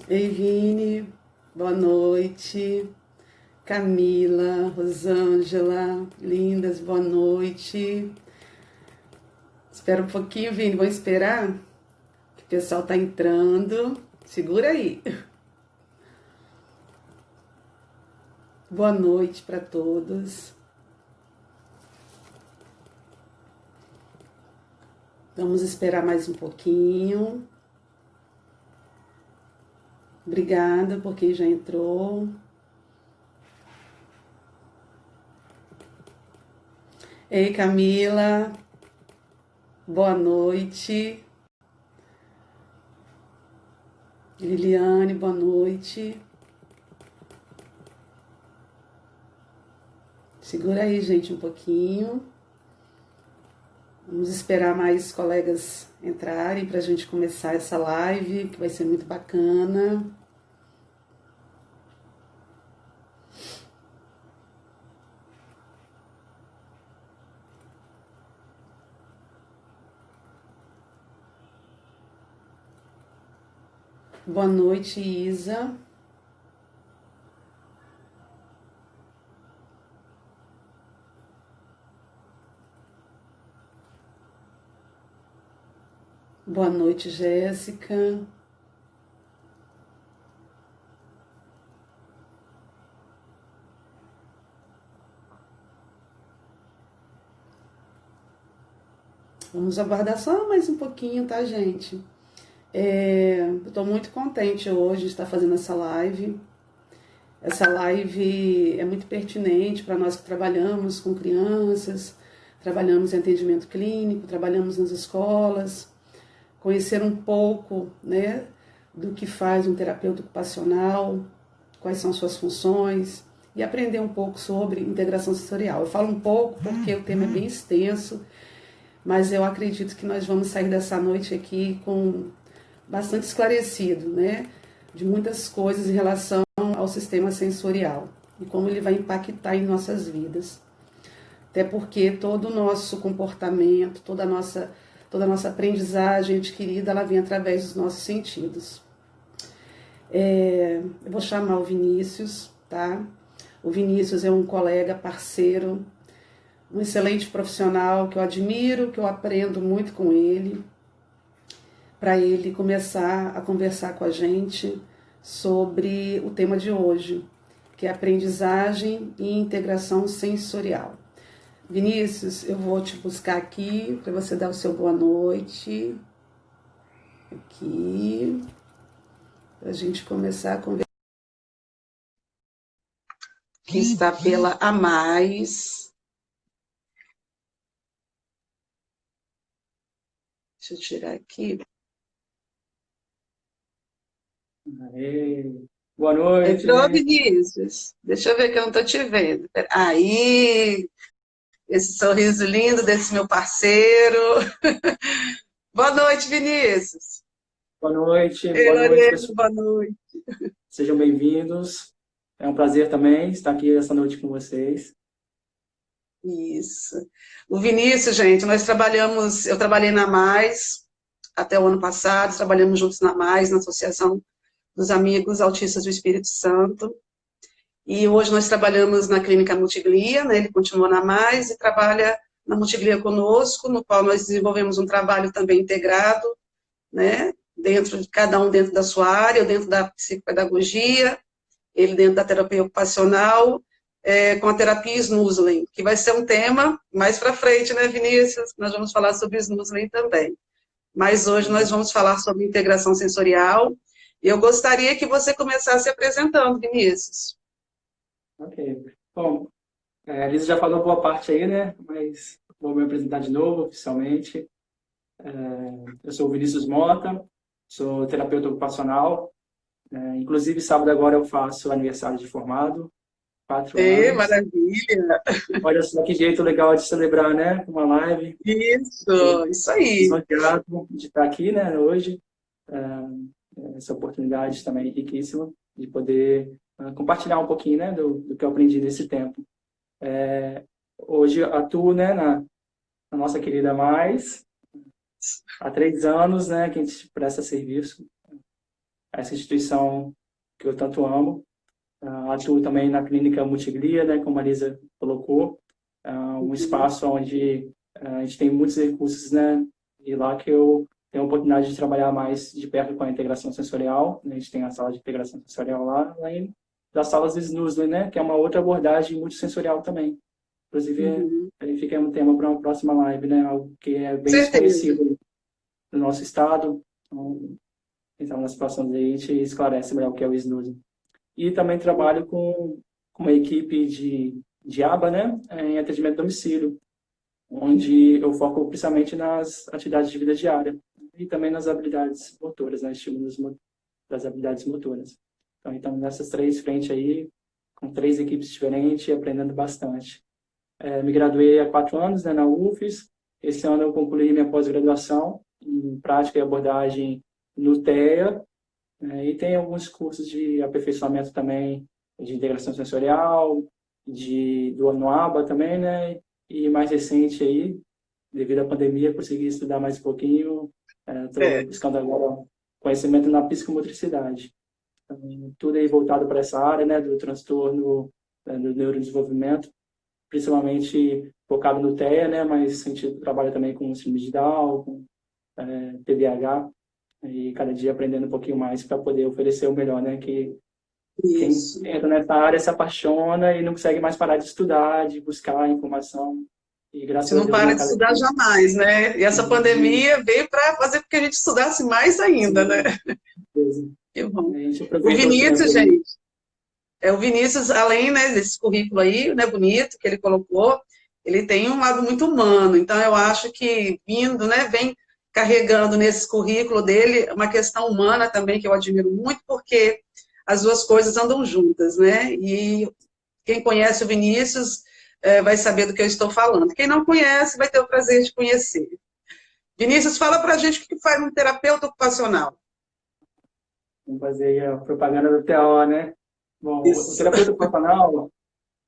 Ei, Vini, boa noite. Camila, Rosângela, lindas, boa noite. Espera um pouquinho, Vini, vou esperar que o pessoal tá entrando. Segura aí. Boa noite para todos. Vamos esperar mais um pouquinho. Obrigada por quem já entrou. Ei, Camila, boa noite. Liliane, boa noite. Segura aí, gente, um pouquinho. Vamos esperar mais colegas entrarem para a gente começar essa live, que vai ser muito bacana. Boa noite, Isa. Boa noite, Jéssica. Vamos aguardar só mais um pouquinho, tá, gente? Eu tô muito contente hoje de estar fazendo essa live. Essa live é muito pertinente para nós que trabalhamos com crianças, trabalhamos em atendimento clínico, trabalhamos nas escolas, conhecer um pouco, né, do que faz um terapeuta ocupacional, quais são suas funções e aprender um pouco sobre integração sensorial. Eu falo um pouco porque o tema é bem extenso, mas eu acredito que nós vamos sair dessa noite aqui com bastante esclarecido, né, de muitas coisas em relação ao sistema sensorial e como ele vai impactar em nossas vidas. Até porque todo o nosso comportamento, toda a nossa aprendizagem adquirida, ela vem através dos nossos sentidos. Eu vou chamar o Vinícius, tá? O Vinícius é um colega, parceiro, um excelente profissional que eu admiro, que eu aprendo muito com ele, para ele começar a conversar com a gente sobre o tema de hoje, que é aprendizagem e integração sensorial. Vinícius, eu vou te buscar aqui para você dar o seu boa noite. Aqui, para a gente começar a conversar. Que está pela A Mais. Deixa eu tirar aqui. Aê. Boa noite, Entrou, gente. Vinícius? Deixa eu ver que eu não estou te vendo. Aí, esse sorriso lindo desse meu parceiro. Boa noite, Vinícius. Ei, Boa noite, Lorena, pessoal. boa noite. Sejam bem-vindos. É um prazer também estar aqui essa noite com vocês. Isso. O Vinícius, gente, eu trabalhei na Mais até o ano passado, trabalhamos juntos na Mais, na Associação dos Amigos Autistas do Espírito Santo. E hoje nós trabalhamos na Clínica Multiglia, né? Ele continua na Mais e trabalha na Multiglia conosco, no qual nós desenvolvemos um trabalho também integrado, né? Dentro de cada um dentro da sua área, eu dentro da psicopedagogia, ele dentro da terapia ocupacional, com a terapia Snoozelen, que vai ser um tema mais para frente, né, Vinícius? Nós vamos falar sobre Snoozelen também. Mas hoje nós vamos falar sobre integração sensorial. E eu gostaria que você começasse se apresentando, Vinícius. Ok. Bom, a Lisa já falou boa parte aí, né? Mas vou me apresentar de novo, oficialmente. Eu sou o Vinícius Mota, sou terapeuta ocupacional. Inclusive, sábado agora eu faço aniversário de formado, 4 anos. Maravilha! Olha só que jeito legal de celebrar, né? Uma live. Isso aí. Lisonjeado de estar aqui, né, hoje. Essa oportunidade também riquíssima de poder compartilhar um pouquinho, né, do que eu aprendi nesse tempo. Hoje atuo, né, na nossa querida Mais, há 3 anos, né, que a gente presta serviço essa instituição que eu tanto amo. Atuo também na clínica Multiglia, né, como a Lisa colocou, um espaço onde a gente tem muitos recursos, né, e lá que eu tenho a oportunidade de trabalhar mais de perto com a integração sensorial, né, a gente tem a sala de integração sensorial lá, além das salas de Snusler, né, que é uma outra abordagem multissensorial também. Inclusive, aí fica um tema para uma próxima live, né, algo que é bem desconhecido no nosso estado. Então, nas próximas aí a gente esclarece melhor o que é o Snusler. E também trabalho com uma equipe de aba, né, em atendimento a domicílio, onde eu foco principalmente nas atividades de vida diária e também nas habilidades motoras, né, estímulos das habilidades motoras. Então, nessas 3 frentes aí, com 3 equipes diferentes, aprendendo bastante. Me graduei há 4 anos, né, na UFES. Esse ano eu concluí minha pós-graduação em prática e abordagem no TEA, e tem alguns cursos de aperfeiçoamento também, de integração sensorial, do ANUABA também, né? E mais recente aí, devido à pandemia, consegui estudar mais um pouquinho. Estou buscando agora conhecimento na psicomotricidade. Então, tudo aí voltado para essa área, né? Do transtorno do neurodesenvolvimento, principalmente focado no TEA, né? Mas a gente trabalha também com síndrome de Down, com TDAH, e cada dia aprendendo um pouquinho mais para poder oferecer o melhor, né? Que quem entra nessa área se apaixona e não consegue mais parar de estudar, de buscar informação. E graças a Deus, não para de estudar jamais, né? E essa pandemia veio para fazer com que a gente estudasse mais ainda, né? Que bom. O Vinícius, gente, o Vinícius, além, né, desse currículo aí, né, bonito, que ele colocou, ele tem um lado muito humano. Então, eu acho que vindo, né, vem carregando nesse currículo dele uma questão humana também, que eu admiro muito, porque as duas coisas andam juntas, né? E quem conhece o Vinícius vai saber do que eu estou falando. Quem não conhece vai ter o prazer de conhecer. Vinícius, fala pra gente o que faz um terapeuta ocupacional. Vamos fazer a propaganda do TO, né? Bom, o terapeuta ocupacional,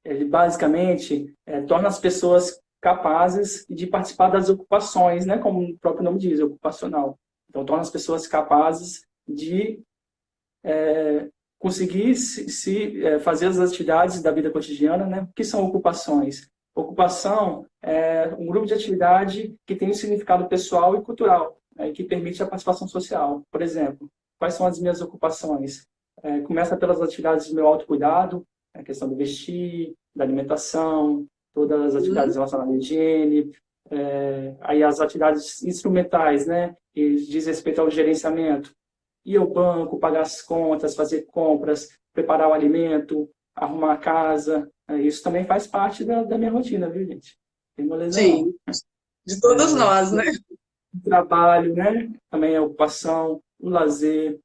ele basicamente torna as pessoas capazes de participar das ocupações, né? Como o próprio nome diz, ocupacional. Então, torna as pessoas capazes de conseguir fazer as atividades da vida cotidiana, né? O que são ocupações? Ocupação é um grupo de atividade que tem um significado pessoal e cultural, né? Que permite a participação social. Por exemplo, quais são as minhas ocupações? Começa pelas atividades do meu autocuidado, a questão do vestir, da alimentação, todas as atividades relacionadas à higiene, aí as atividades instrumentais, né? Que diz respeito ao gerenciamento. Ir ao banco, pagar as contas, fazer compras, preparar o alimento, arrumar a casa. Isso também faz parte da minha rotina, viu, gente? Tem moleza, sim, não. De todos nós, né? O trabalho, né? Também a ocupação, o lazer,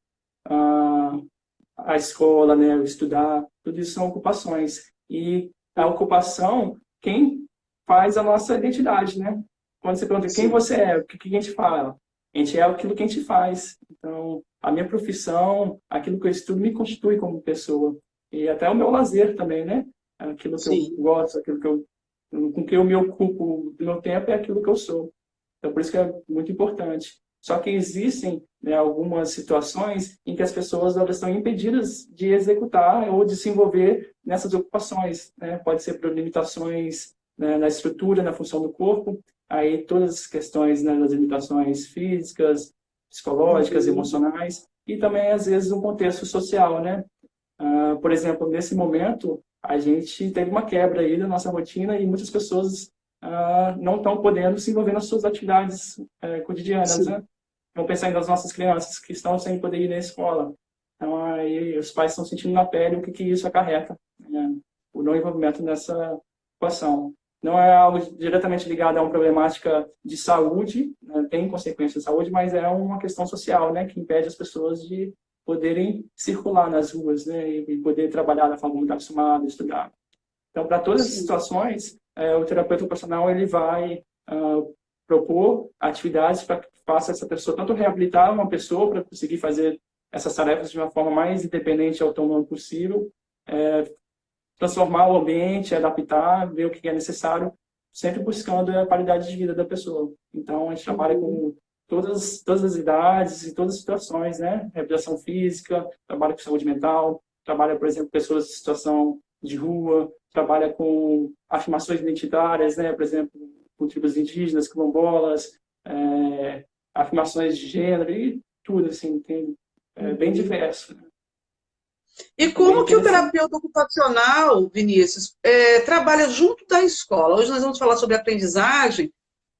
a escola, né? O estudar, tudo isso são ocupações. E a ocupação, quem faz a nossa identidade, né? Quando você pergunta quem você é, o que a gente fala? A gente é aquilo que a gente faz. Então, a minha profissão, aquilo que eu estudo, me constitui como pessoa. E até o meu lazer também, né? Aquilo que eu gosto, aquilo com que eu me ocupo do meu tempo é aquilo que eu sou. Então, por isso que é muito importante. Só que existem, né, algumas situações em que as pessoas elas estão impedidas de executar ou de se envolver nessas ocupações, né? Pode ser por limitações, né, na estrutura, na função do corpo, aí todas as questões, né, das limitações físicas, psicológicas, emocionais, e também, às vezes, um contexto social, né? Por exemplo, nesse momento, a gente teve uma quebra aí da nossa rotina e muitas pessoas não estão podendo se envolver nas suas atividades cotidianas, né? Vamos pensar nas nossas crianças que estão sem poder ir na escola. Então, aí os pais estão sentindo na pele o que isso acarreta, né? O não envolvimento nessa situação. Não é algo diretamente ligado a uma problemática de saúde, né? Tem consequências de saúde, mas é uma questão social, né? Que impede as pessoas de poderem circular nas ruas, né? E poder trabalhar da forma como está acostumado, estudar. Então, para todas as situações, o terapeuta ocupacional ele vai propor atividades para que faça essa pessoa tanto reabilitar uma pessoa para conseguir fazer essas tarefas de uma forma mais independente e autônoma possível, transformar o ambiente, adaptar, ver o que é necessário, sempre buscando a qualidade de vida da pessoa. Então, a gente trabalha com todas as idades e todas as situações, né? Reabilitação física, trabalha com saúde mental, trabalha, por exemplo, pessoas em situação de rua, trabalha com afirmações identitárias, né? Por exemplo, com tribos indígenas, quilombolas, afirmações de gênero e tudo, assim, tem, bem diverso. E como que o terapeuta ocupacional, Vinícius, trabalha junto da escola? Hoje nós vamos falar sobre aprendizagem.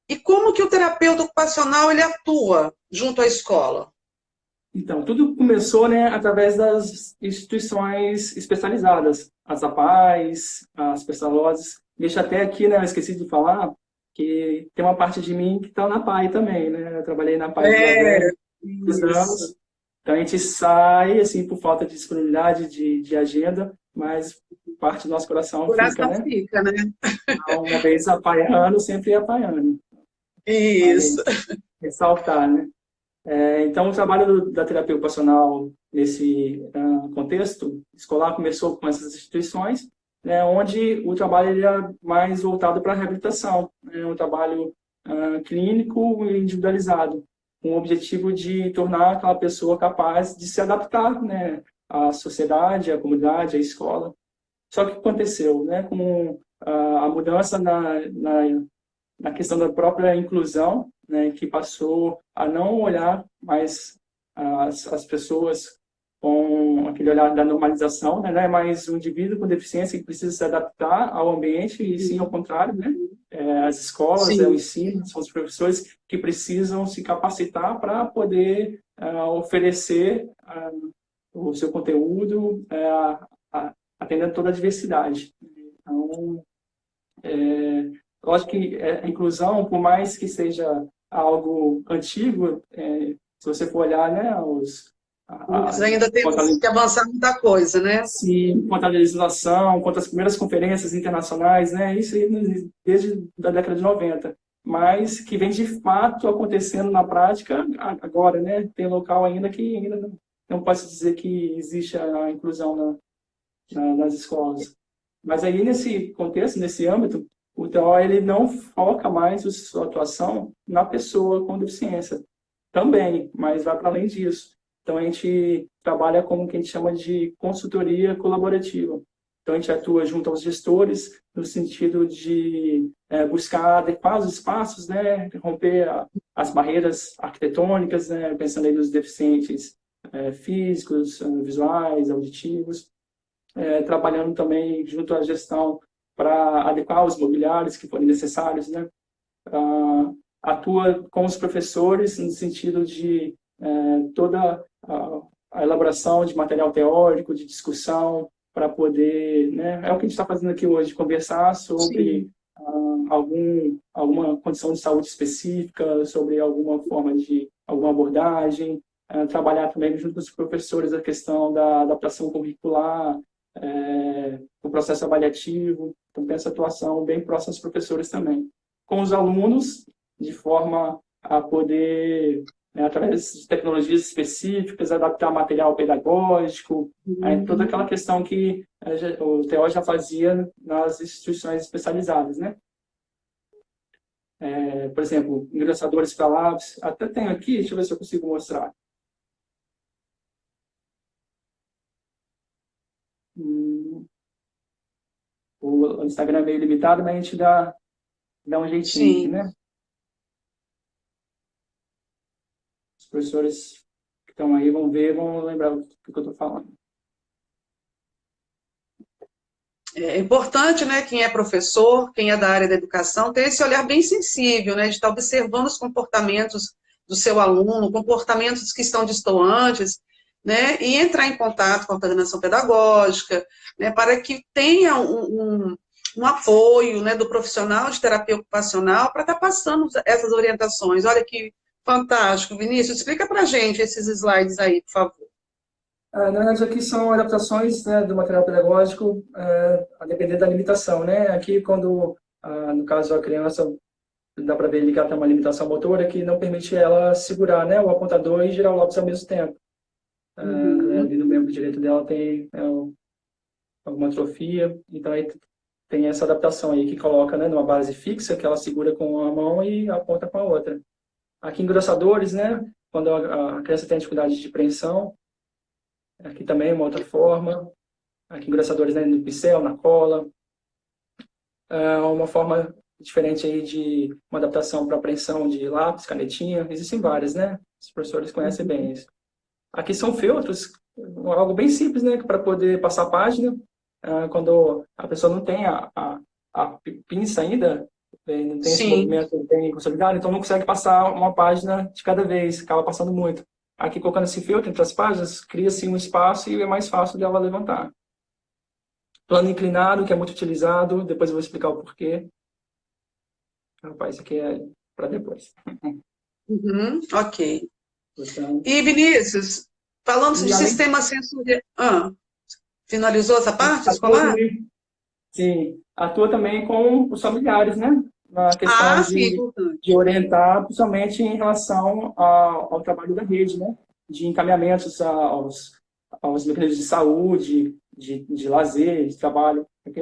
E como que o terapeuta ocupacional ele atua junto à escola? Então, tudo começou, né, através das instituições especializadas, as APAES, as Pestalozes. Deixa até aqui, né, eu esqueci de falar, que tem uma parte de mim que está na PAE também, né? Eu trabalhei na PAE por anos. Então, a gente sai, assim, por falta de disponibilidade de agenda, mas parte do nosso coração fica, né? Fica, né? Então, uma vez apaiando, sempre apaiando. Isso. Ressaltar, né? Então, o trabalho da terapia ocupacional nesse contexto escolar começou com essas instituições, né, onde o trabalho ele é mais voltado para a reabilitação, né, um trabalho clínico e individualizado, com o objetivo de tornar aquela pessoa capaz de se adaptar, né, à sociedade, à comunidade, à escola. Só que o que aconteceu, né, com a mudança na questão da própria inclusão, né, que passou a não olhar mais as pessoas com aquele olhar da normalização, né, não é mais um indivíduo com deficiência que precisa se adaptar ao ambiente, e sim ao contrário, né, as escolas, o ensino, são os professores que precisam se capacitar para poder oferecer o seu conteúdo, atendendo toda a diversidade. Então, lógico que a inclusão, por mais que seja algo antigo, se você for olhar, né, mas ainda temos que avançar muita coisa, né? Sim, quanto à legislação, quanto às primeiras conferências internacionais, né, isso aí desde a década de 90, mas que vem de fato acontecendo na prática agora, né? Tem local ainda que ainda não posso dizer que existe a inclusão nas escolas. Mas aí, nesse contexto, nesse âmbito, o TO ele não foca mais a sua atuação na pessoa com deficiência. Também, mas vai para além disso. Então, a gente trabalha como o que a gente chama de consultoria colaborativa. Então, a gente atua junto aos gestores no sentido de buscar adequar os espaços, né, romper as barreiras arquitetônicas, né, pensando aí nos deficientes físicos, visuais, auditivos, trabalhando também junto à gestão para adequar os mobiliários que forem necessários, né? Atua com os professores no sentido de toda a elaboração de material teórico, de discussão, para poder, né? É o que a gente está fazendo aqui hoje, conversar sobre alguma condição de saúde específica, sobre alguma forma de alguma abordagem, trabalhar também junto com os professores a questão da adaptação curricular, o processo avaliativo. Então, tem essa atuação bem próxima aos professores também. Com os alunos, de forma a poder, né, através de tecnologias específicas, adaptar material pedagógico, toda aquela questão que o TO já fazia nas instituições especializadas, né? Por exemplo, engrossadores para lápis. Até tenho aqui, deixa eu ver se eu consigo mostrar. O Instagram é meio limitado, mas a gente dá um jeitinho aqui, né? Os professores que estão aí vão ver, vão lembrar do que eu estou falando. É importante, né, quem é professor, quem é da área da educação, ter esse olhar bem sensível, né, de estar observando os comportamentos do seu aluno, comportamentos que estão destoantes, né, e entrar em contato com a coordenação pedagógica, né, para que tenha um apoio, né, do profissional de terapia ocupacional para estar passando essas orientações. Olha que fantástico, Vinícius, explica para a gente esses slides aí, por favor. Na verdade, aqui são adaptações, né, do material pedagógico a depender da limitação, né? Aqui, quando, no caso, a criança, dá para ver que ela tem uma limitação motora que não permite ela segurar, né, o apontador e girar o lápis ao mesmo tempo. Ali no membro direito dela tem alguma atrofia, então aí tem essa adaptação aí que coloca, né, numa base fixa, que ela segura com a mão e aponta com a outra. Aqui engrossadores, né? Quando a criança tem dificuldade de preensão. Aqui também é uma outra forma. Aqui engrossadores, né, no pincel, na cola. Uma forma diferente aí de uma adaptação para apreensão de lápis, canetinha. Existem várias, né? Os professores conhecem bem isso. Aqui são feltros, algo bem simples, né? Para poder passar a página. Quando a pessoa não tem a pinça ainda, não tem esse movimento bem consolidado, então não consegue passar uma página de cada vez, acaba passando muito. Aqui, colocando esse filtro entre as páginas, cria-se um espaço e é mais fácil dela levantar. Plano inclinado, que é muito utilizado, depois eu vou explicar o porquê. Rapaz, isso aqui é para depois. Ok. Então, E, Vinícius, falando de sistema sensorial... finalizou essa parte escolar? Sim, atua também com os familiares, né? Na questão de orientar, principalmente em relação ao trabalho da rede, né? De encaminhamentos aos mecanismos de saúde, de lazer, de trabalho. Porque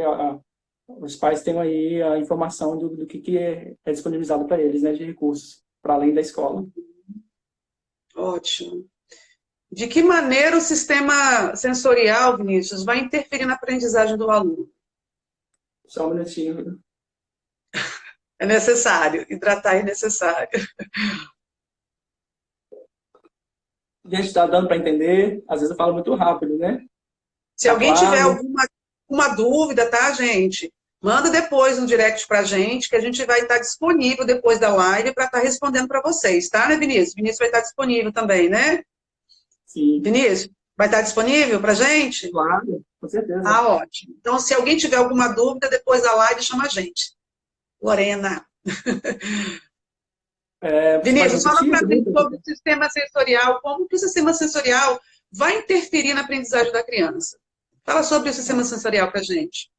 os pais têm aí a informação do que é disponibilizado para eles, né? De recursos, para além da escola. Ótimo. De que maneira o sistema sensorial, Vinícius, vai interferir na aprendizagem do aluno? Só um minutinho. É necessário, hidratar é necessário. A gente está dando para entender, às vezes eu falo muito rápido, né? Se alguém tiver alguma dúvida, tá, gente? Manda depois no direct para a gente, que a gente vai estar disponível depois da live para estar respondendo para vocês, tá, né, Vinícius? Vinícius vai estar disponível também, né? Sim. Vinícius, vai estar disponível para a gente? Claro, com certeza. Ótimo. Então, se alguém tiver alguma dúvida, depois da live, chama a gente. Lorena. Vinícius, fala para mim sobre o sistema sensorial, como que o sistema sensorial vai interferir na aprendizagem da criança. Fala sobre o sistema sensorial para a gente.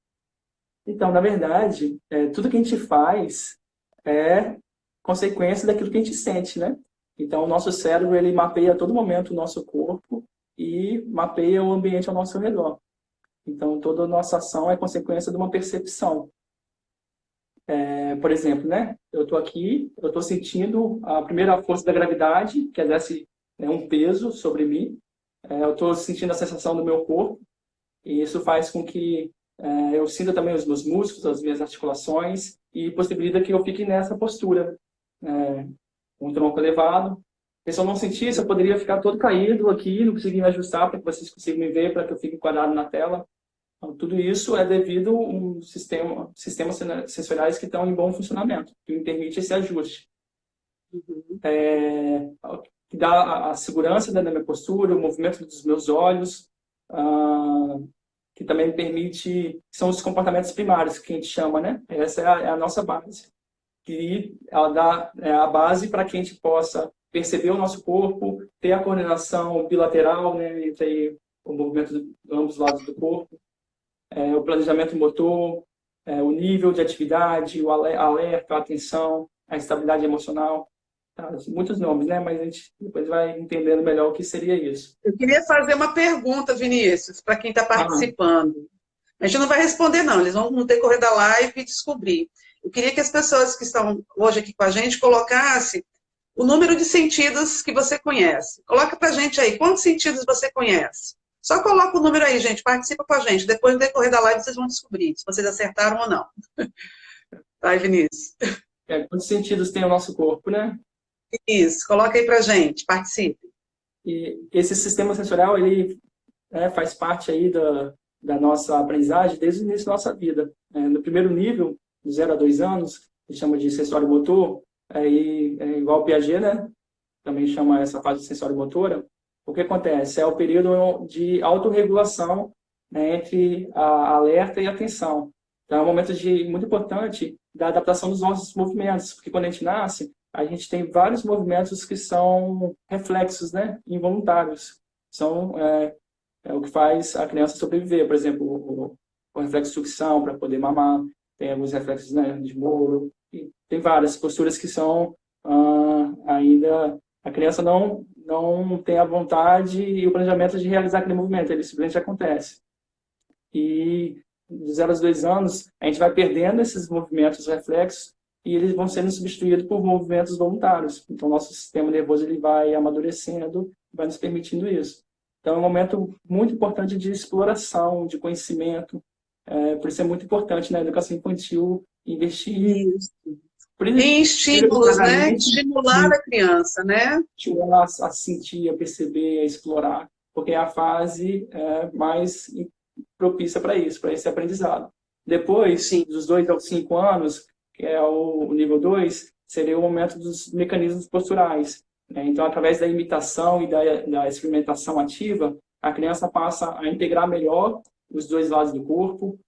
Então, na verdade, tudo que a gente faz é consequência daquilo que a gente sente, né? Então, o nosso cérebro, ele mapeia a todo momento o nosso corpo e mapeia o ambiente ao nosso redor. Então, toda a nossa ação é consequência de uma percepção. Por exemplo, né? Eu estou aqui, eu estou sentindo a primeira força da gravidade, que exerce um peso sobre mim. Eu estou sentindo a sensação do meu corpo, e isso faz com que eu sinta também os meus músculos, as minhas articulações, e possibilita que eu fique nessa postura, com o tronco elevado. Se eu não sentisse, eu poderia ficar todo caído aqui, não conseguir me ajustar para que vocês consigam me ver, para que eu fique enquadrado na tela. Então, tudo isso é devido a um sistemas sensoriais que estão em bom funcionamento, que me permite esse ajuste. Que dá a segurança da minha postura, o movimento dos meus olhos, que também me permite, são os comportamentos primários que a gente chama, né? Essa é a nossa base. Que ela dá a base para que a gente possa perceber o nosso corpo, ter a coordenação bilateral, né, entre o movimento de ambos os lados do corpo, o planejamento motor, o nível de atividade, o alerta, a atenção, a estabilidade emocional. Tá? Muitos nomes, né? Mas a gente depois vai entendendo melhor o que seria isso. Eu queria fazer uma pergunta, Vinícius, para quem está participando. A gente não vai responder, não. Eles vão, no decorrer da live, descobrir. Eu queria que as pessoas que estão hoje aqui com a gente colocassem o número de sentidos que você conhece. Coloca para a gente aí, quantos sentidos você conhece? Só coloca o número aí, gente, participa com a gente. Depois, no decorrer da live, vocês vão descobrir se vocês acertaram ou não. Vai, Vinícius. Quantos sentidos tem o nosso corpo, né? Isso, coloca aí pra gente, participe. E esse sistema sensorial, ele faz parte aí da nossa aprendizagem desde o início da nossa vida. No primeiro nível, de 0 a 2 anos, a gente chama de sensório motor, igual ao Piaget, né? Também chama essa fase sensório motora. O que acontece? É o período de autorregulação, né, entre a alerta e a atenção. Então, é um momento muito importante da adaptação dos nossos movimentos, porque quando a gente nasce, a gente tem vários movimentos que são reflexos, né, involuntários. São o que faz a criança sobreviver. Por exemplo, o reflexo de sucção para poder mamar, tem alguns reflexos, né, de Moro, e tem várias posturas que são ainda... A criança não tem a vontade e o planejamento de realizar aquele movimento, ele simplesmente acontece. E de 0 a 2 anos, a gente vai perdendo esses movimentos reflexos e eles vão sendo substituídos por movimentos voluntários. Então, nosso sistema nervoso ele vai amadurecendo, vai nos permitindo isso. Então, é um momento muito importante de exploração, de conhecimento. Por isso é muito importante na educação infantil investir em estímulos, né? Estimular a criança, né? Estimular a sentir, a perceber, a explorar, porque é a fase mais propícia para isso, para esse aprendizado. Depois, dos 2 aos 5 anos, que é o nível 2, seria o momento dos mecanismos posturais. Então, através da imitação e da experimentação ativa, a criança passa a integrar melhor os dois lados do corpo,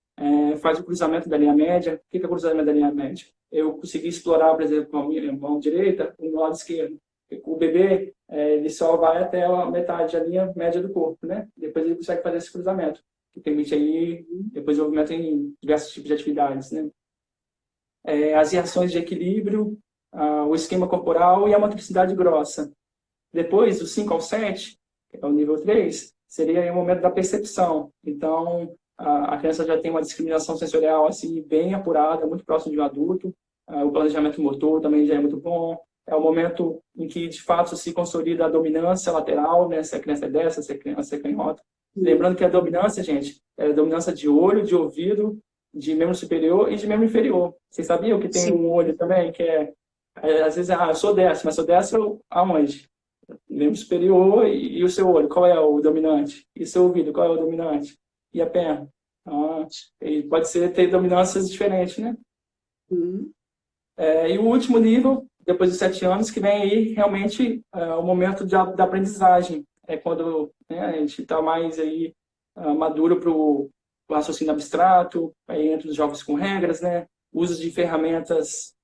faz o cruzamento da linha média. O que é o cruzamento da linha média? Eu consegui explorar, por exemplo, com a minha mão direita, o lado esquerdo. O bebê, ele só vai até a metade da linha média do corpo, né? Depois ele consegue fazer esse cruzamento, que permite aí depois desenvolvimento em diversos tipos de atividades, né? As reações de equilíbrio, o esquema corporal e a motricidade grossa. Depois, do 5 ao 7, que é o nível 3, seria o momento da percepção. Então, a criança já tem uma discriminação sensorial assim, bem apurada, muito próximo de um adulto. O planejamento motor também já é muito bom. É o momento em que, de fato, se consolida a dominância lateral, né? Se a criança é dessa, se a criança é canhota. Lembrando que a dominância, gente, é a dominância de olho, de ouvido, de membro superior e de membro inferior. Vocês sabiam que tem um olho também, que às vezes, eu sou destro, mas sou destro aonde? Membro superior e o seu olho, qual é o dominante? E o seu ouvido, qual é o dominante? E a perna? E pode ter dominâncias diferentes, né? E o último nível, depois dos 7 anos, que vem aí realmente o momento da aprendizagem. É quando a gente está mais aí maduro para o raciocínio abstrato, aí entra os jogos com regras, né? Uso de ferramentas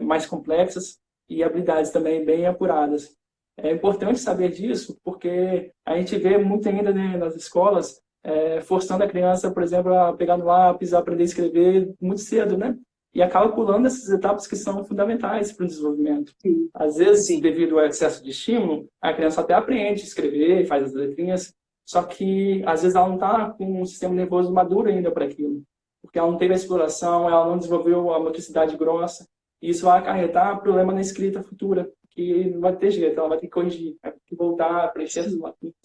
mais complexas e habilidades também bem apuradas. É importante saber disso, porque a gente vê muito ainda, né, nas escolas forçando a criança, por exemplo, a pegar no lápis, a aprender a escrever muito cedo, né? E acaba pulando essas etapas que são fundamentais para o desenvolvimento. Às vezes, devido ao excesso de estímulo, a criança até aprende a escrever, faz as letrinhas, só que às vezes ela não está com um sistema nervoso maduro ainda para aquilo, porque ela não teve a exploração, ela não desenvolveu a motricidade grossa, e isso vai acarretar problema na escrita futura, que não vai ter jeito, ela vai ter que corrigir, vai ter que voltar a preencher essas lacunas.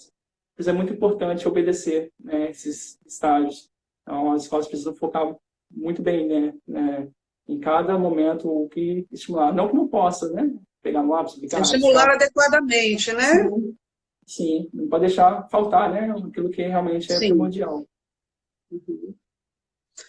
Por isso é muito importante obedecer, né, esses estágios. Então, as escolas precisam focar muito bem, né, em cada momento o que estimular. Não que não possa, né, pegar no lápis, estimular adequadamente, né? Sim, não pode deixar faltar, né, aquilo que realmente é primordial.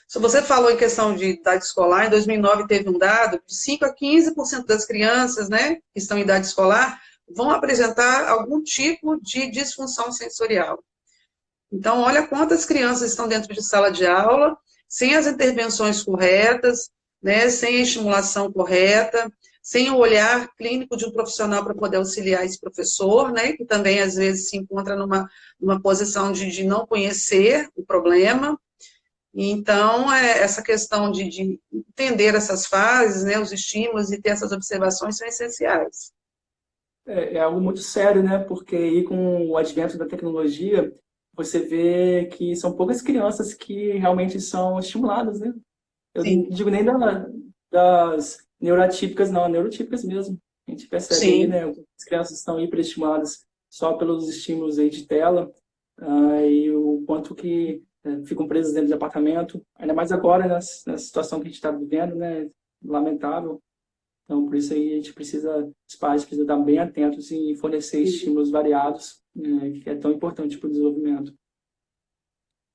Se você falou em questão de idade escolar, em 2009 teve um dado de 5 a 15% das crianças, né, que estão em idade escolar, vão apresentar algum tipo de disfunção sensorial. Então, olha quantas crianças estão dentro de sala de aula, sem as intervenções corretas, né, sem a estimulação correta, sem o olhar clínico de um profissional para poder auxiliar esse professor, né, que também às vezes se encontra numa posição de não conhecer o problema. Então, essa questão de entender essas fases, né, os estímulos e ter essas observações são essenciais. É algo muito sério, né? Porque aí com o advento da tecnologia, você vê que são poucas crianças que realmente são estimuladas, né? Eu não digo nem das neuroatípicas, não, neurotípicas mesmo. A gente percebe aí, né? As crianças estão hiperestimuladas só pelos estímulos aí de tela, e o quanto que ficam presas dentro de apartamento, ainda mais agora na situação que a gente está vivendo, né? Lamentável. Então, por isso aí a gente os pais precisam estar bem atentos e fornecer estímulos variados, né, que é tão importante para o desenvolvimento.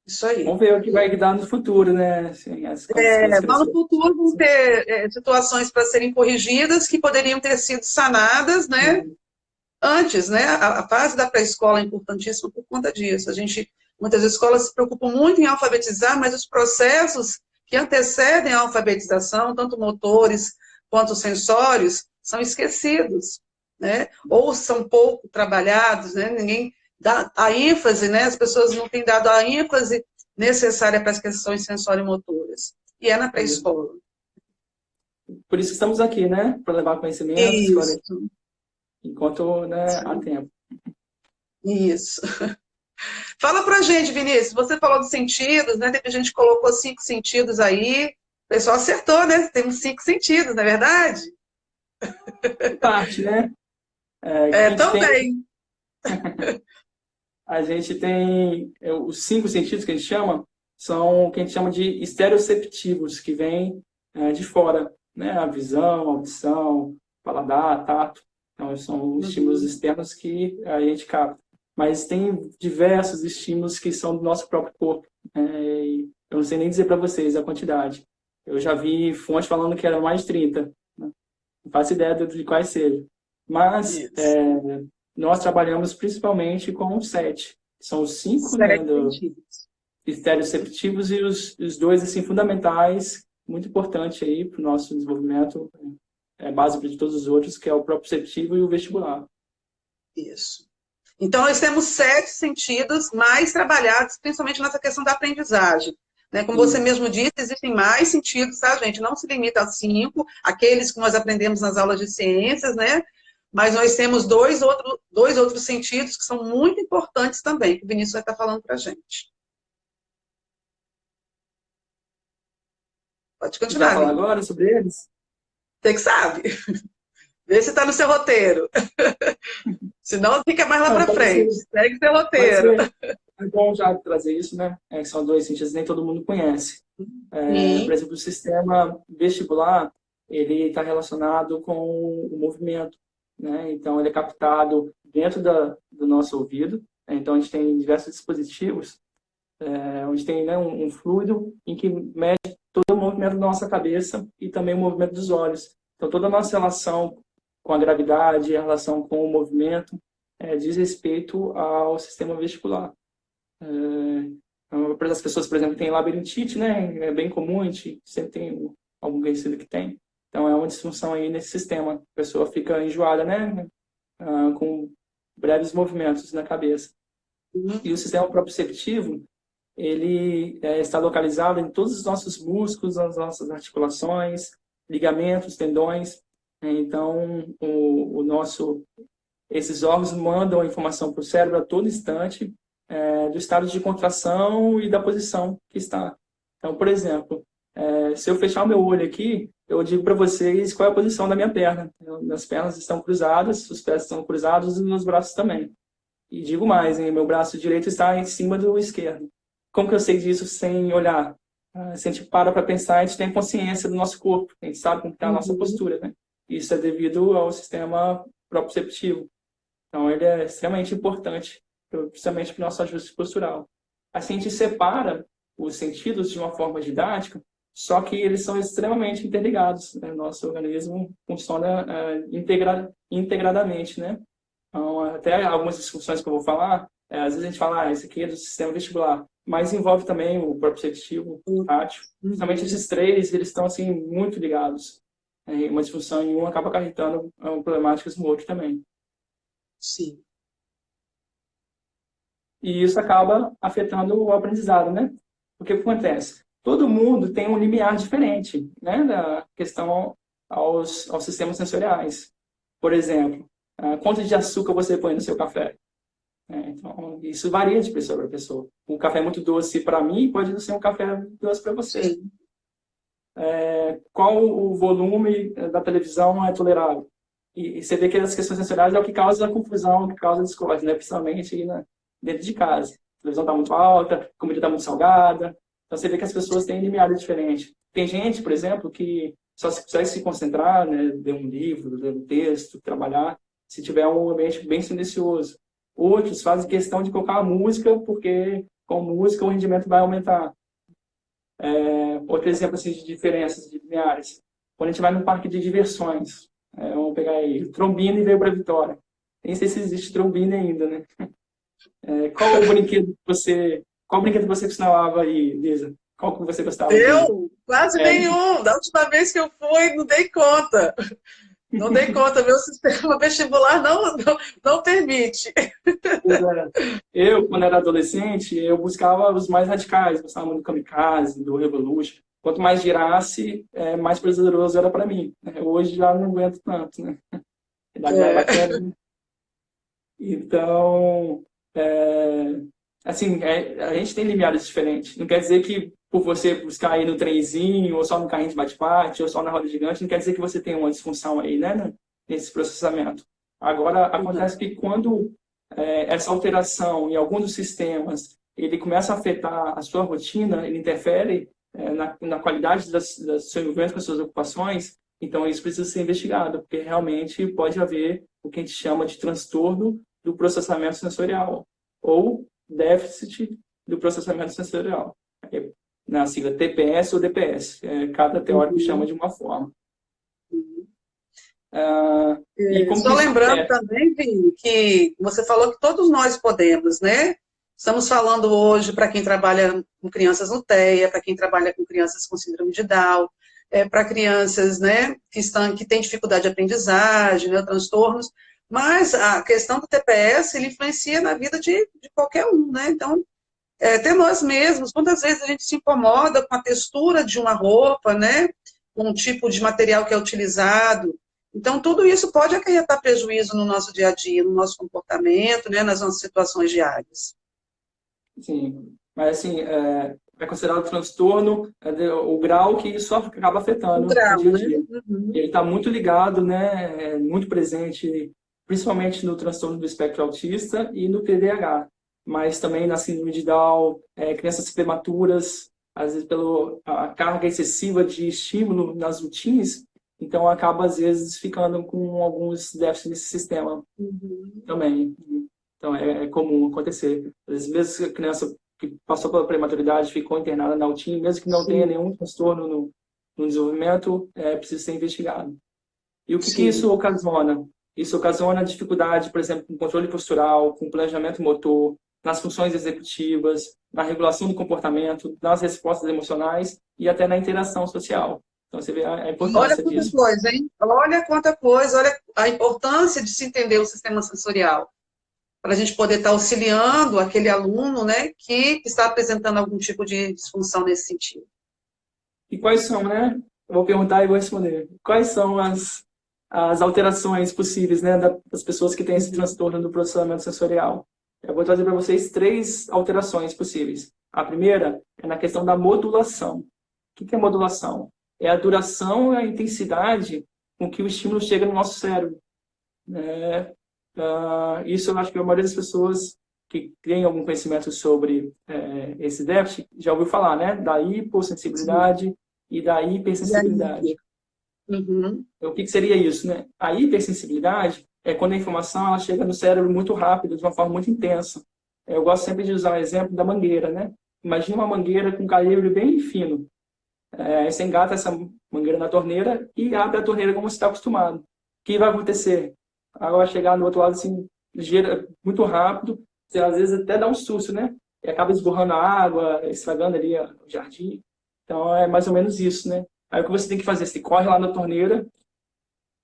Isso aí. Vamos ver o que vai dar no futuro, né? Assim, no futuro vão ter situações para serem corrigidas que poderiam ter sido sanadas, né? Antes, né? A fase da pré-escola é importantíssima por conta disso. Muitas escolas se preocupam muito em alfabetizar, mas os processos que antecedem a alfabetização, tanto motores quanto sensórios, são esquecidos, né? Ou são pouco trabalhados, né? Ninguém dá a ênfase, né? As pessoas não têm dado a ênfase necessária para as questões sensório-motoras. E é na pré-escola. Por isso que estamos aqui, né? Para levar conhecimento, enquanto, né, há tempo. Isso. Fala pra gente, Vinícius, você falou dos sentidos, né? A gente colocou 5 sentidos aí, pessoal acertou, né? Temos 5 sentidos, não é verdade? Parte, né? A gente Também. a gente tem os 5 sentidos que a gente chama, são o que a gente chama de estereoceptivos, que vêm de fora, né? A visão, a audição, paladar, tato. Então, são estímulos externos que a gente capta. Mas tem diversos estímulos que são do nosso próprio corpo. E eu não sei nem dizer para vocês a quantidade. Eu já vi fontes falando que era mais de 30. Né? Não faço ideia de quais sejam. Mas nós trabalhamos principalmente com 7. São os 5, né, estereoceptivos e os 2 assim, fundamentais, muito importantes aí para o nosso desenvolvimento, básico de todos os outros, que é o proprioceptivo e o vestibular. Isso. Então, nós temos 7 sentidos mais trabalhados, principalmente nessa questão da aprendizagem. Né? Como você mesmo disse, existem mais sentidos, tá, gente? Não se limita a 5, aqueles que nós aprendemos nas aulas de ciências, né? Mas nós temos dois outros sentidos que são muito importantes também, que o Vinícius vai estar falando para a gente. Pode continuar. Vai falar agora sobre eles? Você que sabe. Vê se está no seu roteiro. Senão fica mais lá para frente. Segue seu roteiro. É bom já trazer isso, né? Que são 2 sentidos que nem todo mundo conhece. Por exemplo, o sistema vestibular, ele está relacionado com o movimento, né? Então, ele é captado dentro do nosso ouvido. Então, a gente tem diversos dispositivos, onde tem, né, um fluido em que mede todo o movimento da nossa cabeça e também o movimento dos olhos. Então, toda a nossa relação com a gravidade, a relação com o movimento, diz respeito ao sistema vestibular. Para as pessoas, por exemplo, que têm labirintite, né? É bem comum, a gente sempre tem algum conhecido que tem. Então, é uma disfunção aí nesse sistema. A pessoa fica enjoada, né? Com breves movimentos na cabeça. E o sistema proprioceptivo, ele está localizado em todos os nossos músculos, nas nossas articulações, ligamentos, tendões. Então, esses órgãos mandam a informação para o cérebro a todo instante do estado de contração e da posição que está. Então, por exemplo, se eu fechar o meu olho aqui, eu digo para vocês qual é a posição da minha perna. Minhas pernas estão cruzadas, os pés estão cruzados e meus braços também. E digo mais, meu braço direito está em cima do esquerdo. Como que eu sei disso sem olhar? Se a gente para pensar, a gente tem consciência do nosso corpo, a gente sabe como está a nossa postura, né? Isso é devido ao sistema proprioceptivo. Então, ele é extremamente importante, principalmente para o nosso ajuste postural. Assim, a gente separa os sentidos de uma forma didática, só que eles são extremamente interligados. Né? Nosso organismo funciona integradamente, né? Então, até algumas disfunções que eu vou falar, às vezes a gente fala, esse aqui é do sistema vestibular, mas envolve também o proprioceptivo, o tátil. Justamente esses 3, eles estão assim, muito ligados. Uma disfunção em um acaba acarretando problemáticas no outro também. Sim. E isso acaba afetando o aprendizado, né? O que acontece? Todo mundo tem um limiar diferente, né? Da questão aos sistemas sensoriais. Por exemplo, quanto de açúcar você põe no seu café? Então, isso varia de pessoa para pessoa. Um café muito doce para mim pode não ser um café doce para você. Qual o volume da televisão é tolerável? E você vê que as questões sensoriais é o que causa a confusão, o que causa a discórdia, né? Principalmente aí, dentro de casa. A televisão está muito alta, a comida está muito salgada. Então você vê que as pessoas têm limiares diferentes. Tem gente, por exemplo, que só se consegue se concentrar, né? Ler um livro, ler um texto, trabalhar, se tiver um ambiente bem silencioso. Outros fazem questão de colocar a música, porque com música o rendimento vai aumentar. Outro exemplo assim, de diferenças de limiares. Quando a gente vai num parque de diversões, vamos pegar aí, Trombini veio para Vitória. Nem sei se existe Trombini ainda, né? Qual brinquedo que você costumava aí, Lisa? Qual que você gostava? Eu? Quase nenhum. Da última vez que eu fui, não dei conta. Não dei conta. Meu sistema vestibular não permite. Eu, quando era adolescente, eu buscava os mais radicais. Gostava muito do Kamikaze, do Revolution. Quanto mais girasse, mais prazeroso era para mim. Hoje já não aguento tanto, né? A idade é bacana, né? Então, assim, a gente tem limiares diferentes. Não quer dizer que por você buscar aí no trenzinho, ou só no carrinho de bate-bate, ou só na roda gigante, não quer dizer que você tem uma disfunção aí, né, nesse processamento. Agora, acontece que quando essa alteração em algum dos sistemas, ele começa a afetar a sua rotina, ele interfere na qualidade do seu envolvimento com as suas ocupações, então isso precisa ser investigado, porque realmente pode haver o que a gente chama de transtorno do processamento sensorial, ou déficit do processamento sensorial, na sigla TPS ou DPS. Cada teórico chama de uma forma. Só lembrando também, Vini, que você falou que todos nós podemos, né? Estamos falando hoje para quem trabalha com crianças no TEA, para quem trabalha com crianças com síndrome de Down, para crianças, né, que têm dificuldade de aprendizagem, né, transtornos, mas a questão do TPS, ele influencia na vida de qualquer um, né? Então, até nós mesmos, quantas vezes a gente se incomoda com a textura de uma roupa, né? Com o tipo de material que é utilizado. Então, tudo isso pode acarretar prejuízo no nosso dia a dia, no nosso comportamento, né? Nas nossas situações diárias. Sim, mas assim, é considerado transtorno o grau que isso acaba afetando O grau, no dia a dia. né? Uhum. Ele está muito ligado, né? Muito presente, principalmente no transtorno do espectro autista e no TDAH, mas também na síndrome de Down, crianças prematuras, às vezes pela carga excessiva de estímulo nas rotinas, então acaba às vezes ficando com alguns déficits nesse sistema também. Então é comum acontecer. Às vezes a criança que passou pela prematuridade ficou internada na UTI, mesmo que não tenha nenhum transtorno no desenvolvimento, precisa ser investigado. E o que isso ocasiona? Isso ocasiona dificuldade, por exemplo, com controle postural, com planejamento motor, nas funções executivas, na regulação do comportamento, nas respostas emocionais e até na interação social. Então, você vê a importância disso. Olha quanta coisa, hein? Olha quanta coisa, olha a importância de se entender o sistema sensorial, para a gente poder estar auxiliando aquele aluno, né, que está apresentando algum tipo de disfunção nesse sentido. E quais são, né? Eu vou perguntar e vou responder. Quais são as alterações possíveis, né, das pessoas que têm esse transtorno do processamento sensorial? Eu vou trazer para vocês 3 alterações possíveis. A primeira é na questão da modulação. O que é modulação? É a duração e a intensidade com que o estímulo chega no nosso cérebro. Isso eu acho que a maioria das pessoas que têm algum conhecimento sobre esse déficit já ouviu falar, né? Da hipossensibilidade e da hipersensibilidade. Uhum. Então, o que seria isso, né? A hipersensibilidade é quando a informação ela chega no cérebro muito rápido, de uma forma muito intensa. Eu gosto sempre de usar o exemplo da mangueira, né? Imagina uma mangueira com calibre bem fino. Aí você engata essa mangueira na torneira e abre a torneira como você está acostumado. O que vai acontecer? A água vai chegar no outro lado assim, ligeira, muito rápido, você às vezes até dá um susto, né? E acaba esborrando a água, estragando ali o jardim. Então é mais ou menos isso, né? Aí o que você tem que fazer? Você corre lá na torneira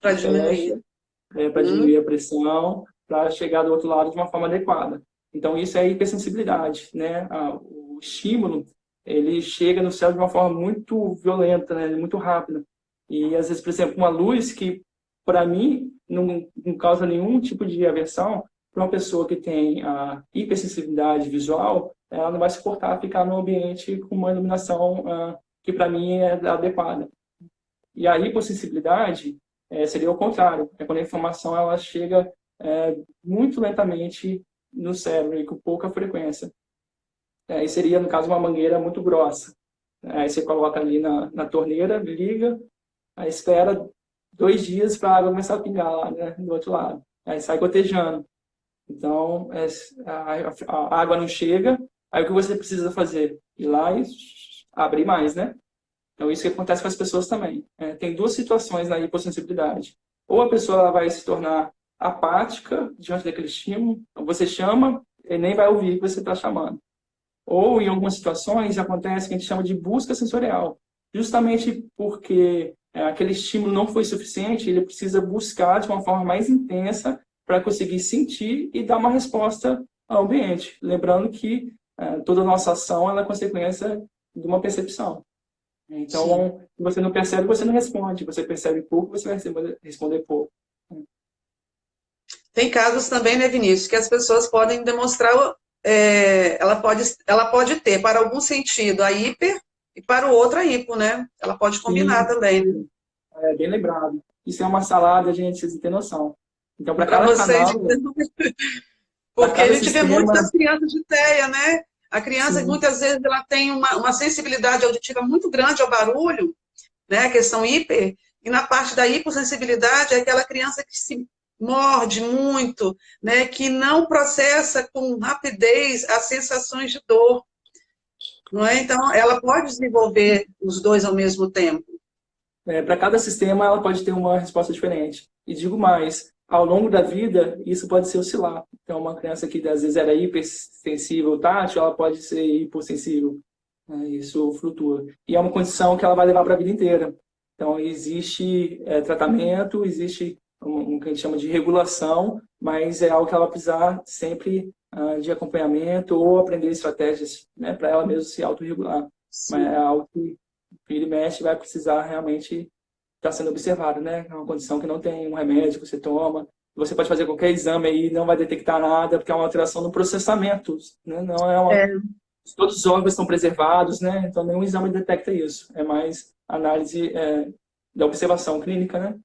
Para diminuir. Para diminuir a pressão, para chegar do outro lado de uma forma adequada. Então isso é hipersensibilidade, né? O estímulo, ele chega no cérebro de uma forma muito violenta, né? Muito rápida. E às vezes, por exemplo, uma luz que, para mim, não causa nenhum tipo de aversão, para uma pessoa que tem a hipersensibilidade visual, ela não vai suportar ficar num ambiente com uma iluminação que, para mim, é adequada. E a hipossensibilidade seria o contrário, é quando a informação ela chega muito lentamente no cérebro e com pouca frequência. E seria, no caso, uma mangueira muito grossa. Aí você coloca ali na torneira, liga, aí espera 2 dias para a água começar a pingar lá, né, do outro lado. Aí sai gotejando. Então, a água não chega, aí o que você precisa fazer? Ir lá e abrir mais, né? Então, isso que acontece com as pessoas também. Tem 2 situações na hipossensibilidade. Ou a pessoa ela vai se tornar apática diante daquele estímulo, você chama e nem vai ouvir o que você está chamando. Ou, em algumas situações, acontece o que a gente chama de busca sensorial. Justamente porque aquele estímulo não foi suficiente, ele precisa buscar de uma forma mais intensa para conseguir sentir e dar uma resposta ao ambiente. Lembrando que toda a nossa ação ela é consequência de uma percepção. Então, se você não percebe, você não responde. Você percebe pouco, você vai responder pouco. Tem casos também, né, Vinícius, que as pessoas podem demonstrar ela pode ter, para algum sentido, a hiper e para o outro a hipo, né? Ela pode combinar Sim, também, né? é bem lembrado. Isso é uma salada, gente, vocês não têm noção. Então, para Para cada vocês, canal, para porque a cada gente vê muito sistema, das crianças de TEA, né? A criança, sim, muitas vezes, ela tem uma sensibilidade auditiva muito grande ao barulho, né? A questão hiper, e na parte da hipossensibilidade é aquela criança que se morde muito, né? Que não processa com rapidez as sensações de dor, não é? Então, ela pode desenvolver os dois ao mesmo tempo. para cada sistema, ela pode ter uma resposta diferente. E digo mais, ao longo da vida, isso pode ser oscilar. Então, uma criança que às vezes era hipersensível tátil, ela pode ser hipossensível. Né? Isso flutua. E é uma condição que ela vai levar para a vida inteira. Então, existe tratamento, existe que a gente chama de regulação, mas é algo que ela vai precisar sempre de acompanhamento ou aprender estratégias, né, para ela mesma se autorregular. Mas é algo que vira e mexe vai precisar realmente estar sendo observado, né? É uma condição que não tem um remédio que você toma. Você pode fazer qualquer exame aí, não vai detectar nada, porque é uma alteração no processamento, né? Não é uma... É, Todos os órgãos estão preservados, né? Então nenhum exame detecta isso. É mais análise da observação clínica, né?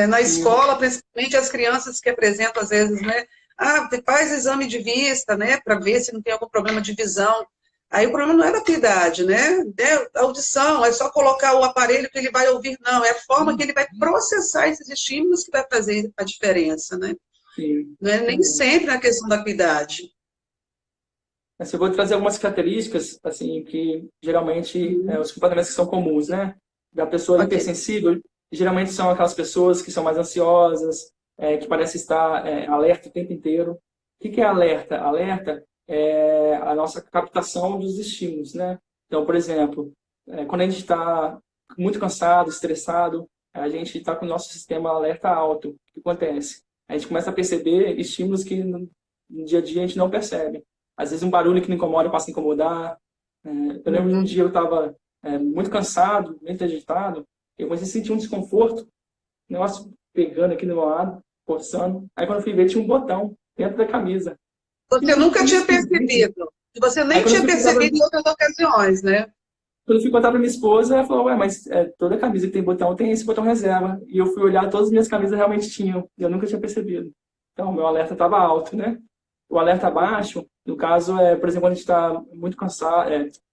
na E escola, principalmente as crianças que apresentam, às vezes, né? Ah, faz exame de vista, né? Para ver se não tem algum problema de visão. Aí o problema não é da tua idade, né? É a audição, é só colocar o aparelho que ele vai ouvir, não. É a forma que ele vai processar esses estímulos que vai fazer a diferença, né? sim. Não é nem sempre na questão da tua idade. Mas eu vou trazer algumas características, assim, que geralmente os comportamentos que são comuns, né? Da pessoa Ok. hipersensível, geralmente são aquelas pessoas que são mais ansiosas, que parecem estar alerta o tempo inteiro. O que é alerta? Alerta é a nossa captação dos estímulos, né? Então, por exemplo, quando a gente está muito cansado, estressado, a gente está com o nosso sistema alerta alto. O que acontece? A gente começa a perceber estímulos que no dia a dia a gente não percebe. Às vezes um barulho que me incomoda passa a incomodar. Eu lembro de um dia eu estava muito cansado, muito agitado, eu comecei a sentir um desconforto, um negócio pegando aqui do meu lado, forçando. Aí quando eu fui ver, tinha um botão dentro da camisa. Você nunca tinha percebido. Você Aí nem quando eu tinha fui contar percebido em outras ocasiões, né? para minha esposa, ela falou, ué, mas toda camisa que tem botão tem esse botão reserva. E eu fui olhar, todas as minhas camisas realmente tinham, e eu nunca tinha percebido. Então, o meu alerta estava alto, né? O alerta baixo, no caso, por exemplo, quando a gente está muito cansado,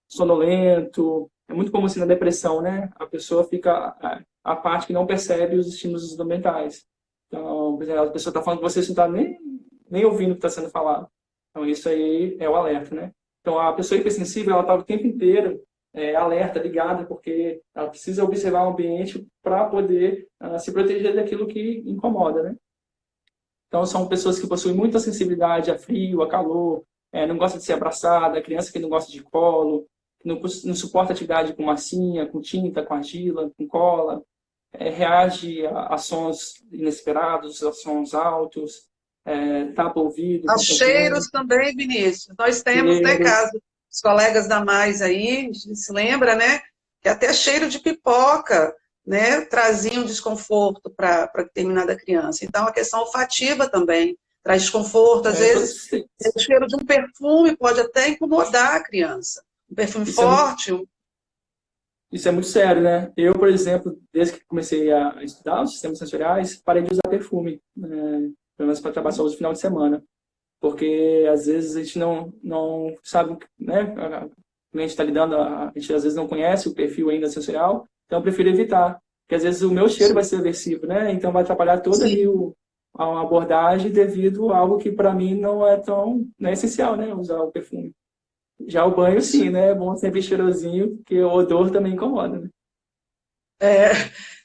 sonolento, é muito comum assim na depressão, né? A pessoa fica a parte que não percebe os estímulos ambientais. Então, por exemplo, a pessoa está falando que você não está nem ouvindo o que está sendo falado. Então, isso aí é o alerta, né? Então, a pessoa hipersensível, ela está o tempo inteiro alerta, ligada, porque ela precisa observar o ambiente para poder se proteger daquilo que incomoda, né? Então, são pessoas que possuem muita sensibilidade a frio, a calor, não gosta de ser abraçada, criança que não gosta de colo, que não suporta atividade com massinha, com tinta, com argila, com cola, reage a sons inesperados, a sons altos, tapa o ouvido. Aos cheiros também, Vinícius. Nós temos, né, Cheiros. caso, os colegas da Mais aí, a gente se lembra, né, que até cheiro de pipoca, né, trazia um desconforto para determinada criança. Então, a questão olfativa também traz desconforto. Às vezes, o cheiro de um perfume pode até incomodar a criança. Um perfume forte. Isso é muito sério, né? Eu, por exemplo, desde que comecei a estudar os sistemas sensoriais, parei de usar perfume, pelo menos para trabalhar só no final de semana. Porque, às vezes, a gente não sabe, né? O cliente está lidando, a gente às vezes não conhece o perfil ainda sensorial, então eu prefiro evitar. Porque, às vezes, o meu cheiro vai ser aversivo, né? Então, vai atrapalhar toda ali a abordagem devido a algo que, para mim, não é essencial, né? Usar o perfume. Já o banho, sim, né? É bom sempre cheirosinho, porque o odor também incomoda, né?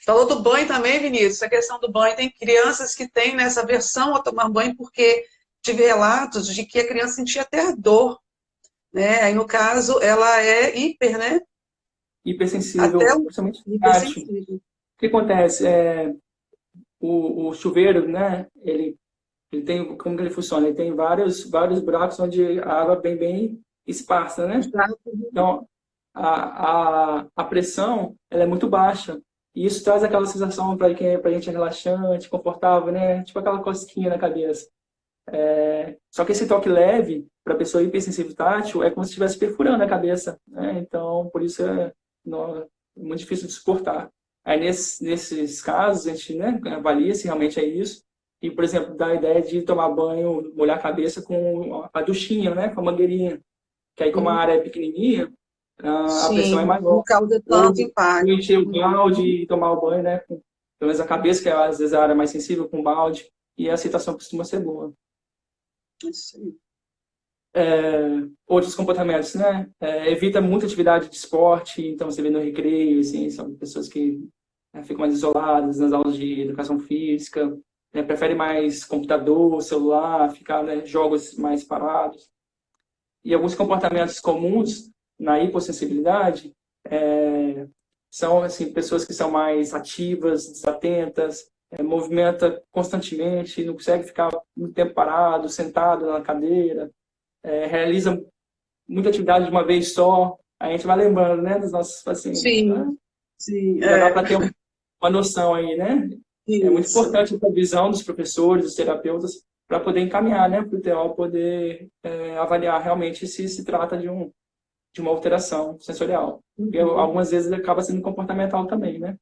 Falou do banho também, Vinícius. A questão do banho, tem crianças que têm nessa aversão a tomar banho porque tive relatos de que a criança sentia até dor, né? Aí, no caso, ela é hiper, né? Hipersensível, Até principalmente tátil. hipersensível. O que acontece? O chuveiro, né? Ele tem, como que ele funciona? Ele tem vários buracos onde a água vem bem esparsa, né? Então, a pressão ela é muito baixa. E isso traz aquela sensação para a gente relaxante, confortável, né? Tipo aquela cosquinha na cabeça. Só que esse toque leve, para a pessoa hipersensível tátil, é como se estivesse perfurando a cabeça, né? Então, por isso é muito difícil de suportar. Aí, nesses casos, a gente, né, avalia se realmente é isso. E, por exemplo, dá a ideia de tomar banho, molhar a cabeça com a duchinha, né, com a mangueirinha. Que aí, como a área é pequenininha, a pressão é Sim, maior. não causa Ou tanto impacto. encher o balde e tomar o banho, né? Pelo menos a cabeça, que é, às vezes, a área mais sensível, com balde. E a aceitação costuma ser boa. Isso aí. Outros comportamentos, né? Evita muita atividade de esporte, então você vê no recreio, assim, são pessoas que ficam mais isoladas nas aulas de educação física, né? Prefere mais computador, celular, ficar, né, jogos mais parados. E alguns comportamentos comuns na hipossensibilidade são, assim, pessoas que são mais ativas, desatentas, movimenta constantemente, não consegue ficar muito tempo parado, sentado na cadeira, realiza muita atividade de uma vez só. A gente vai lembrando, né, dos nossos pacientes. Sim, Né? sim. Já dá para ter uma noção aí, né? Isso. É muito importante a visão dos professores, dos terapeutas, para poder encaminhar, né, para o TO poder avaliar realmente se trata de uma alteração sensorial. Porque algumas vezes acaba sendo comportamental também, né?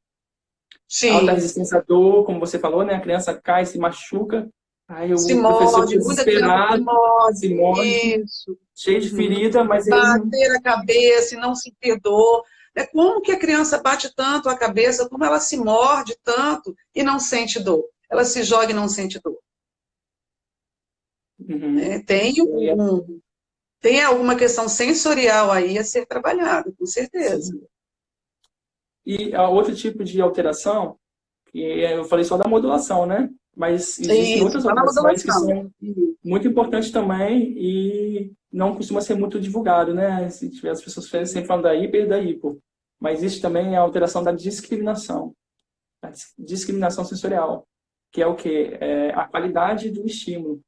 Sim. Alta resistência à dor, como você falou, né? A criança cai, se machuca, aí Se o professor morde, fica muita criança desesperado, se morde, isso. cheio de ferida, mas ele Bater a cabeça e não sentir dor. Como que a criança bate tanto a cabeça, como ela se morde tanto e não sente dor? Ela se joga e não sente dor. Tem alguma questão sensorial aí a ser trabalhada, com certeza. Sim. E outro tipo de alteração, que eu falei só da modulação, né? Mas existem outras alterações que são muito importantes também e não costuma ser muito divulgado, né? Se tiver as pessoas sempre falando da hiper e da hipo. Mas existe também a alteração da discriminação. A discriminação sensorial, que é o quê? A qualidade do estímulo.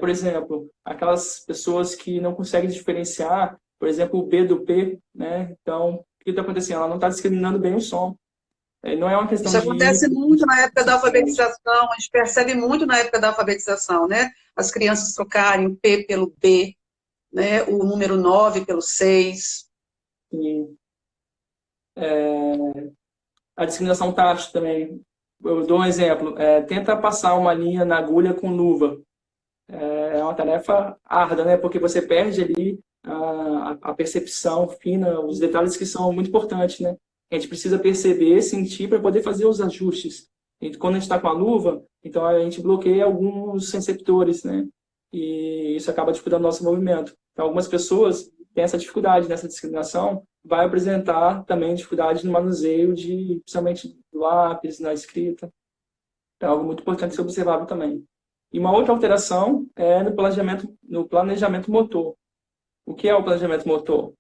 Por exemplo, aquelas pessoas que não conseguem diferenciar, por exemplo, o B do P, né? Então, o que está acontecendo? Ela não está discriminando bem o som. Não é uma questão Isso acontece muito na época da alfabetização, a gente percebe muito na época da alfabetização, né? As crianças trocarem o P pelo B, né? O número 9 pelo 6. Sim. A discriminação tátil também. Eu dou um exemplo. Tenta passar uma linha na agulha com luva. É uma tarefa árdua, né? Porque você perde ali a percepção fina, os detalhes que são muito importantes, né? A gente precisa perceber, sentir para poder fazer os ajustes. E quando a gente está com a luva, então a gente bloqueia alguns receptores, né? E isso acaba dificultando o nosso movimento. Então, algumas pessoas têm essa dificuldade nessa discriminação, vai apresentar também dificuldade no manuseio principalmente do lápis, na escrita. É algo muito importante ser observado também. E uma outra alteração é no planejamento motor. O que é o planejamento motor?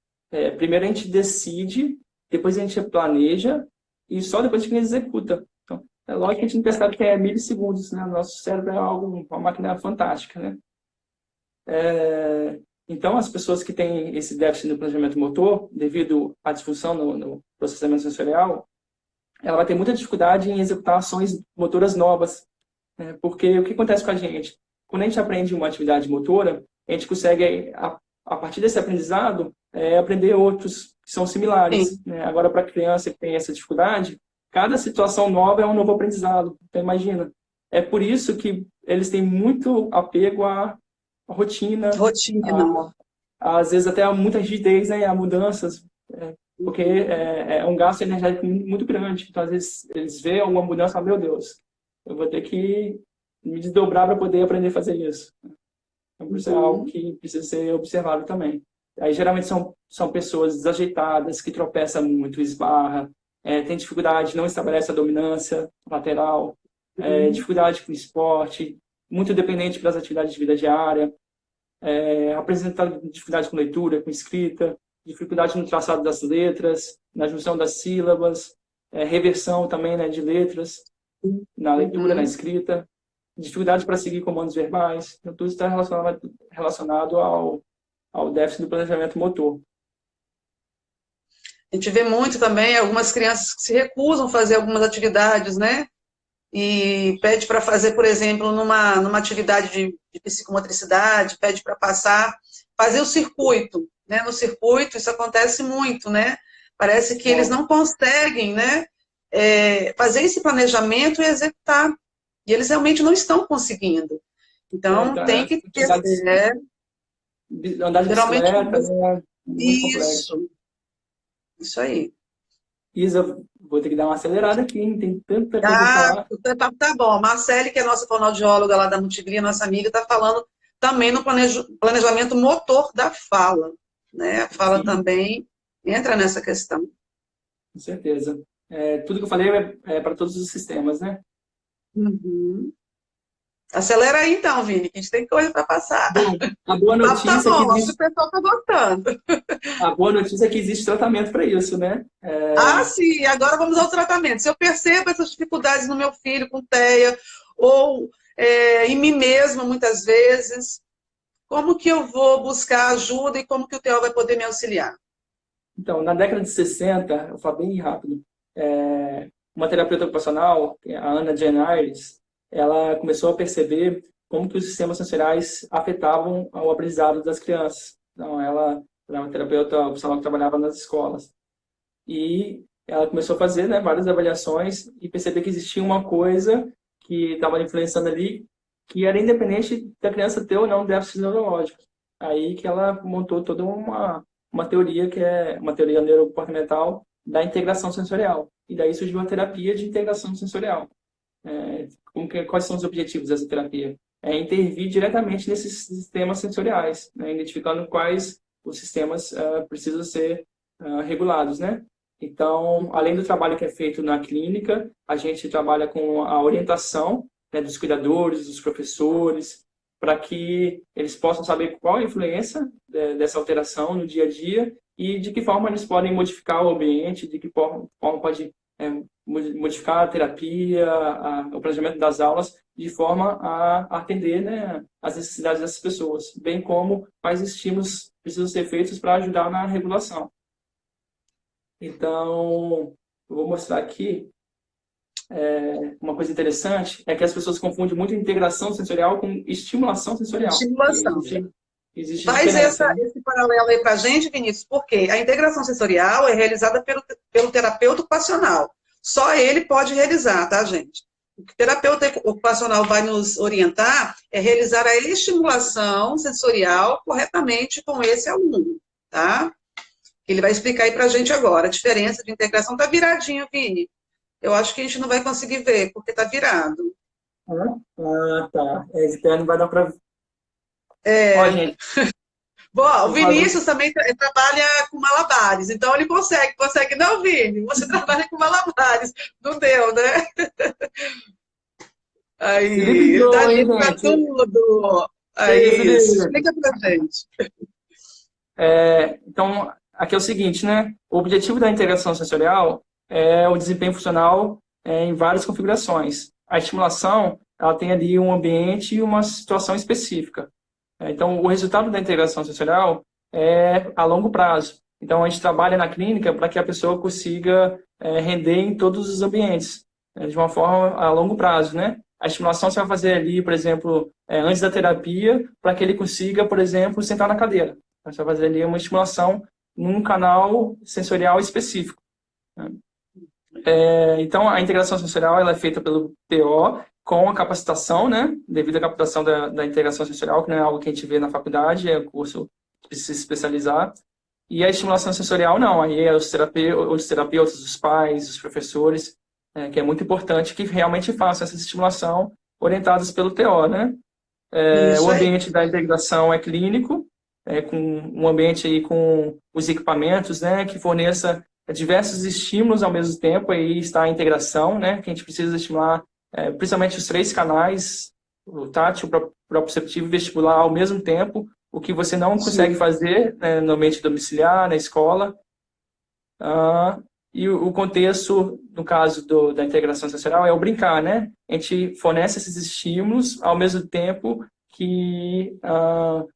Primeiro a gente decide, depois a gente planeja e só depois a gente executa. Então, é lógico que a gente não percebe que é milissegundos, né? O nosso cérebro é uma máquina fantástica, né? Então, as pessoas que têm esse déficit no planejamento motor, devido à disfunção no processamento sensorial, ela vai ter muita dificuldade em executar ações motoras novas. Porque o que acontece com a gente? Quando a gente aprende uma atividade motora, a gente consegue, a partir desse aprendizado, aprender outros que são similares. Né? Agora, para a criança que tem essa dificuldade, cada situação nova é um novo aprendizado. Então, imagina. É por isso que eles têm muito apego à rotina. Às vezes até muita rigidez, né? A mudanças. Porque é um gasto energético muito grande. Então, às vezes, eles veem uma mudança e falam, meu Deus, eu vou ter que me desdobrar para poder aprender a fazer isso. Então, isso é algo que precisa ser observado também. Aí, geralmente, são pessoas desajeitadas, que tropeçam muito, esbarra, tem dificuldade, não estabelece a dominância lateral, dificuldade com esporte, muito dependente das atividades de vida diária, apresenta dificuldade com leitura, com escrita, dificuldade no traçado das letras, na junção das sílabas, reversão também, né, de letras, na leitura, na escrita, dificuldade para seguir comandos verbais. Então, tudo está relacionado ao déficit do planejamento motor. A gente vê muito também algumas crianças que se recusam a fazer algumas atividades, né? e pede para fazer, por exemplo, numa atividade de psicomotricidade, pede para fazer o circuito, né? No circuito isso acontece muito, né? Parece que eles não conseguem, né, fazer esse planejamento e executar. E eles realmente não estão conseguindo. Então, tem que ter... Andar de geralmente, bicicleta, né? Muito complexo. Isso aí. Isa, vou ter que dar uma acelerada aqui, hein? Tem tanta coisa a falar. Tá bom. A Marcele, que é nossa fonoaudióloga lá da Multiglia, nossa amiga, está falando também no planejamento motor da fala. Né? A fala Sim. também entra nessa questão. Com certeza. Tudo que eu falei é para todos os sistemas, né? Uhum. Acelera aí então, Vini, que a gente tem coisa para passar. Bom, a boa notícia tá bom, é que existe... o pessoal está gostando. A boa notícia é que existe tratamento para isso, né? Sim, agora vamos ao tratamento. Se eu percebo essas dificuldades no meu filho com TEA, ou em mim mesma, muitas vezes, como que eu vou buscar ajuda e como que o TEA vai poder me auxiliar? Então, na década de 60, eu vou falar bem rápido, uma terapeuta ocupacional, a Anna Jane Iris, ela começou a perceber como que os sistemas sensoriais afetavam o aprendizado das crianças. Então, ela era uma terapeuta ocupacional que trabalhava nas escolas. E ela começou a fazer, né, várias avaliações e perceber que existia uma coisa que estava influenciando ali, que era independente da criança ter ou não déficit neurológico. Aí que ela montou toda uma teoria, que é uma teoria neurocomportamental da integração sensorial. E daí surgiu a terapia de integração sensorial. Quais são os objetivos dessa terapia? É intervir diretamente nesses sistemas sensoriais, né, identificando quais os sistemas precisam ser regulados, né? Então, além do trabalho que é feito na clínica, a gente trabalha com a orientação, né, dos cuidadores, dos professores, para que eles possam saber qual a influência dessa alteração no dia a dia e de que forma eles podem modificar o ambiente, de que forma pode modificar a terapia, o planejamento das aulas, de forma a atender, né, as necessidades dessas pessoas, bem como quais estímulos precisam ser feitos para ajudar na regulação. Então, eu vou mostrar aqui uma coisa interessante, é que as pessoas confundem muito integração sensorial com estimulação sensorial. Estimulação. Existe Faz esse paralelo aí para a gente, Vinícius, porque a integração sensorial é realizada pelo terapeuta ocupacional. Só ele pode realizar, tá, gente? O que o terapeuta ocupacional vai nos orientar é realizar a estimulação sensorial corretamente com esse aluno, tá? Ele vai explicar aí para a gente agora. A diferença de integração tá viradinho, Vini. Eu acho que a gente não vai conseguir ver, porque tá virado. Tá. Então não vai dar para... Ó, gente. Bom, o Vinícius também trabalha com malabares, então ele consegue não, Vini? Você trabalha com malabares, não deu, né? Aí, dá livro para tudo. Aí, explica pra gente. Então, aqui é o seguinte, né? O objetivo da integração sensorial é o desempenho funcional em várias configurações. A estimulação, ela tem ali um ambiente e uma situação específica. Então, o resultado da integração sensorial é a longo prazo. Então, a gente trabalha na clínica para que a pessoa consiga render em todos os ambientes, de uma forma a longo prazo, né? A estimulação você vai fazer ali, por exemplo, antes da terapia, para que ele consiga, por exemplo, sentar na cadeira. Você vai fazer ali uma estimulação num canal sensorial específico. Então, a integração sensorial ela é feita pelo TO, com a capacitação, né, devido à capacitação da integração sensorial, que não é algo que a gente vê na faculdade, é um curso que precisa se especializar. E a estimulação sensorial, não, aí é os terapeutas, os pais, os professores, que é muito importante que realmente façam essa estimulação orientados pelo TO, né? O ambiente da integração é clínico, com um ambiente aí com os equipamentos, né, que forneça diversos estímulos ao mesmo tempo, aí está a integração, né, que a gente precisa estimular principalmente os 3 canais, o tátil, o proprioceptivo e o vestibular ao mesmo tempo, o que você não consegue fazer, né, no ambiente domiciliar, na escola. E o contexto, no caso da integração sensorial, é o brincar, né? A gente fornece esses estímulos ao mesmo tempo que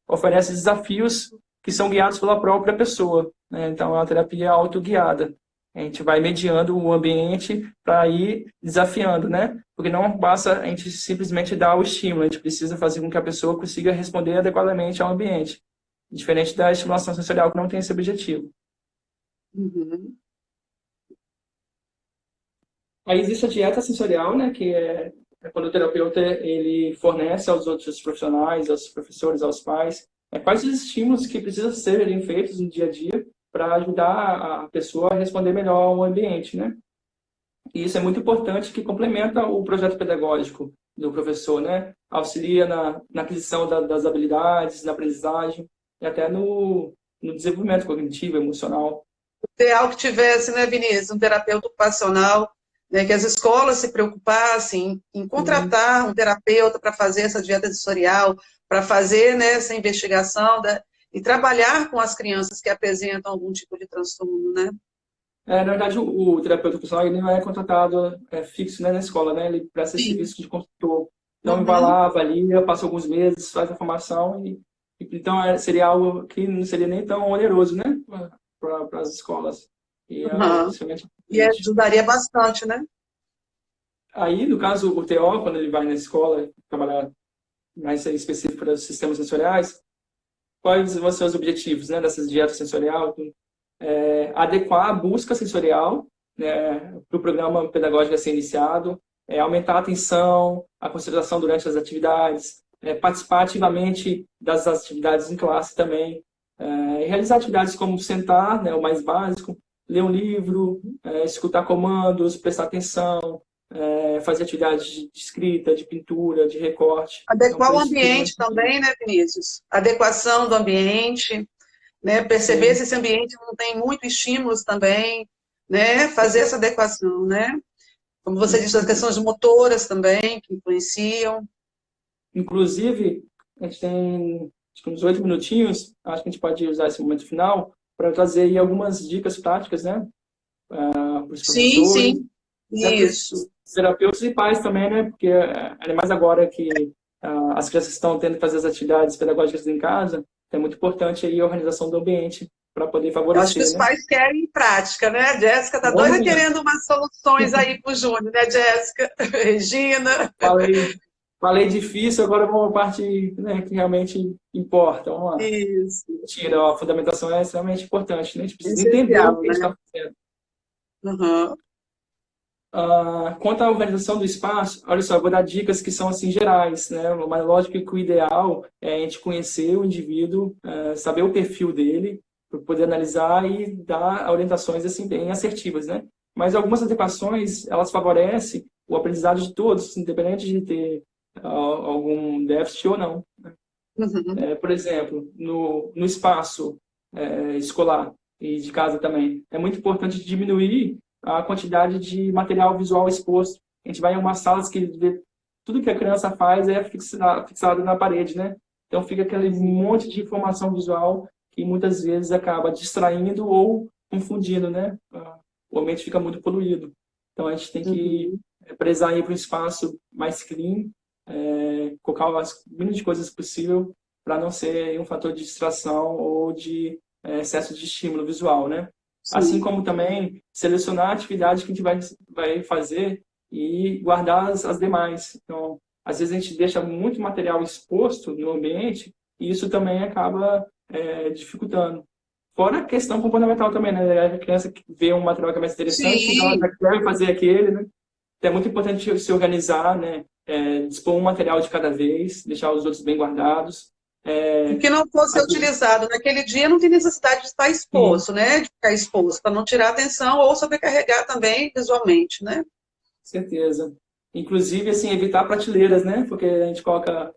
oferece desafios que são guiados pela própria pessoa, né? Então, é uma terapia autoguiada. A gente vai mediando o ambiente para ir desafiando, né? Porque não basta a gente simplesmente dar o estímulo, a gente precisa fazer com que a pessoa consiga responder adequadamente ao ambiente, diferente da estimulação sensorial, que não tem esse objetivo. Uhum. Aí existe a dieta sensorial, né? Que é quando o terapeuta ele fornece aos outros profissionais, aos professores, aos pais, quais os estímulos que precisam serem feitos no dia a dia para ajudar a pessoa a responder melhor ao ambiente, né? E isso é muito importante, que complementa o projeto pedagógico do professor, né? Auxilia na aquisição das habilidades, na aprendizagem e até no desenvolvimento cognitivo, emocional. Ideal que tivesse, né, Vinícius, um terapeuta ocupacional, né, que as escolas se preocupassem em contratar um terapeuta para fazer essa dieta sensorial, para fazer, né, essa investigação e trabalhar com as crianças que apresentam algum tipo de transtorno, né? Na verdade, o terapeuta ocupacional ele não é contratado fixo, né, na escola, né? Ele presta esse serviço de consultor. Então, vai lá, avalia, passa alguns meses, faz a formação então seria algo que não seria nem tão oneroso, né, para as escolas. E ajudaria bastante, né? Aí, no caso, o TO, quando ele vai na escola trabalhar mais específico para os sistemas sensoriais, quais vão ser os objetivos, né, dessas dietas sensorial? Adequar a busca sensorial, né, para o programa pedagógico a ser iniciado, aumentar a atenção, a concentração durante as atividades, participar ativamente das atividades em classe também, realizar atividades como sentar, né, o mais básico, ler um livro, escutar comandos, prestar atenção, fazer atividades de escrita, de pintura, de recorte. Adequar o ambiente também, né, Vinícius? Adequação do ambiente, né? Perceber se esse ambiente não tem muito estímulos também, né? Fazer essa adequação, né? Como você disse, as questões motoras também, que influenciam. Inclusive, a gente tem uns 8 minutinhos, acho que a gente pode usar esse momento final para trazer aí algumas dicas práticas, né? Para os professores. Sim. Isso. Terapeutas e pais também, né? Porque é mais agora que as crianças estão tendo que fazer as atividades pedagógicas em casa, é muito importante aí a organização do ambiente para poder favorecer. Eu acho que os pais querem em prática, né? A Jéssica tá doida querendo umas soluções aí pro Júnior, né, Jéssica? Regina. Falei difícil, agora vamos para a parte, né, que realmente importa. Vamos lá. Isso. A fundamentação é extremamente importante, né? A gente precisa entender o que a gente está fazendo. Uhum. Quanto à organização do espaço, olha só, eu vou dar dicas que são assim gerais, né? Mas lógico que o ideal é a gente conhecer o indivíduo, saber o perfil dele, para poder analisar e dar orientações assim bem assertivas, né? Mas algumas adequações, elas favorecem o aprendizado de todos, independente de ter algum déficit ou não. Uhum. Por exemplo, no espaço escolar e de casa também, é muito importante diminuir a quantidade de material visual exposto. A gente vai em umas salas que tudo que a criança faz é fixado na parede, né? Então fica aquele monte de informação visual que muitas vezes acaba distraindo ou confundindo, né? O ambiente fica muito poluído. Então a gente tem que prezar aí para um espaço mais clean, colocar o mínimo de coisas possível para não ser um fator de distração ou de excesso de estímulo visual, né? Sim. Assim como também selecionar a atividade que a gente vai fazer e guardar as demais. Então, às vezes a gente deixa muito material exposto no ambiente e isso também acaba dificultando. Fora a questão comportamental também, né? A criança que vê um material que é mais interessante, então ela quer fazer aquele, né? Então, é muito importante se organizar, né? Dispor um material de cada vez, deixar os outros bem guardados. Que não fosse utilizado naquele dia, não tem necessidade de estar exposto, né? De ficar exposto, para não tirar atenção ou sobrecarregar também visualmente, né? Certeza. Inclusive, assim, evitar prateleiras, né? Porque a gente coloca...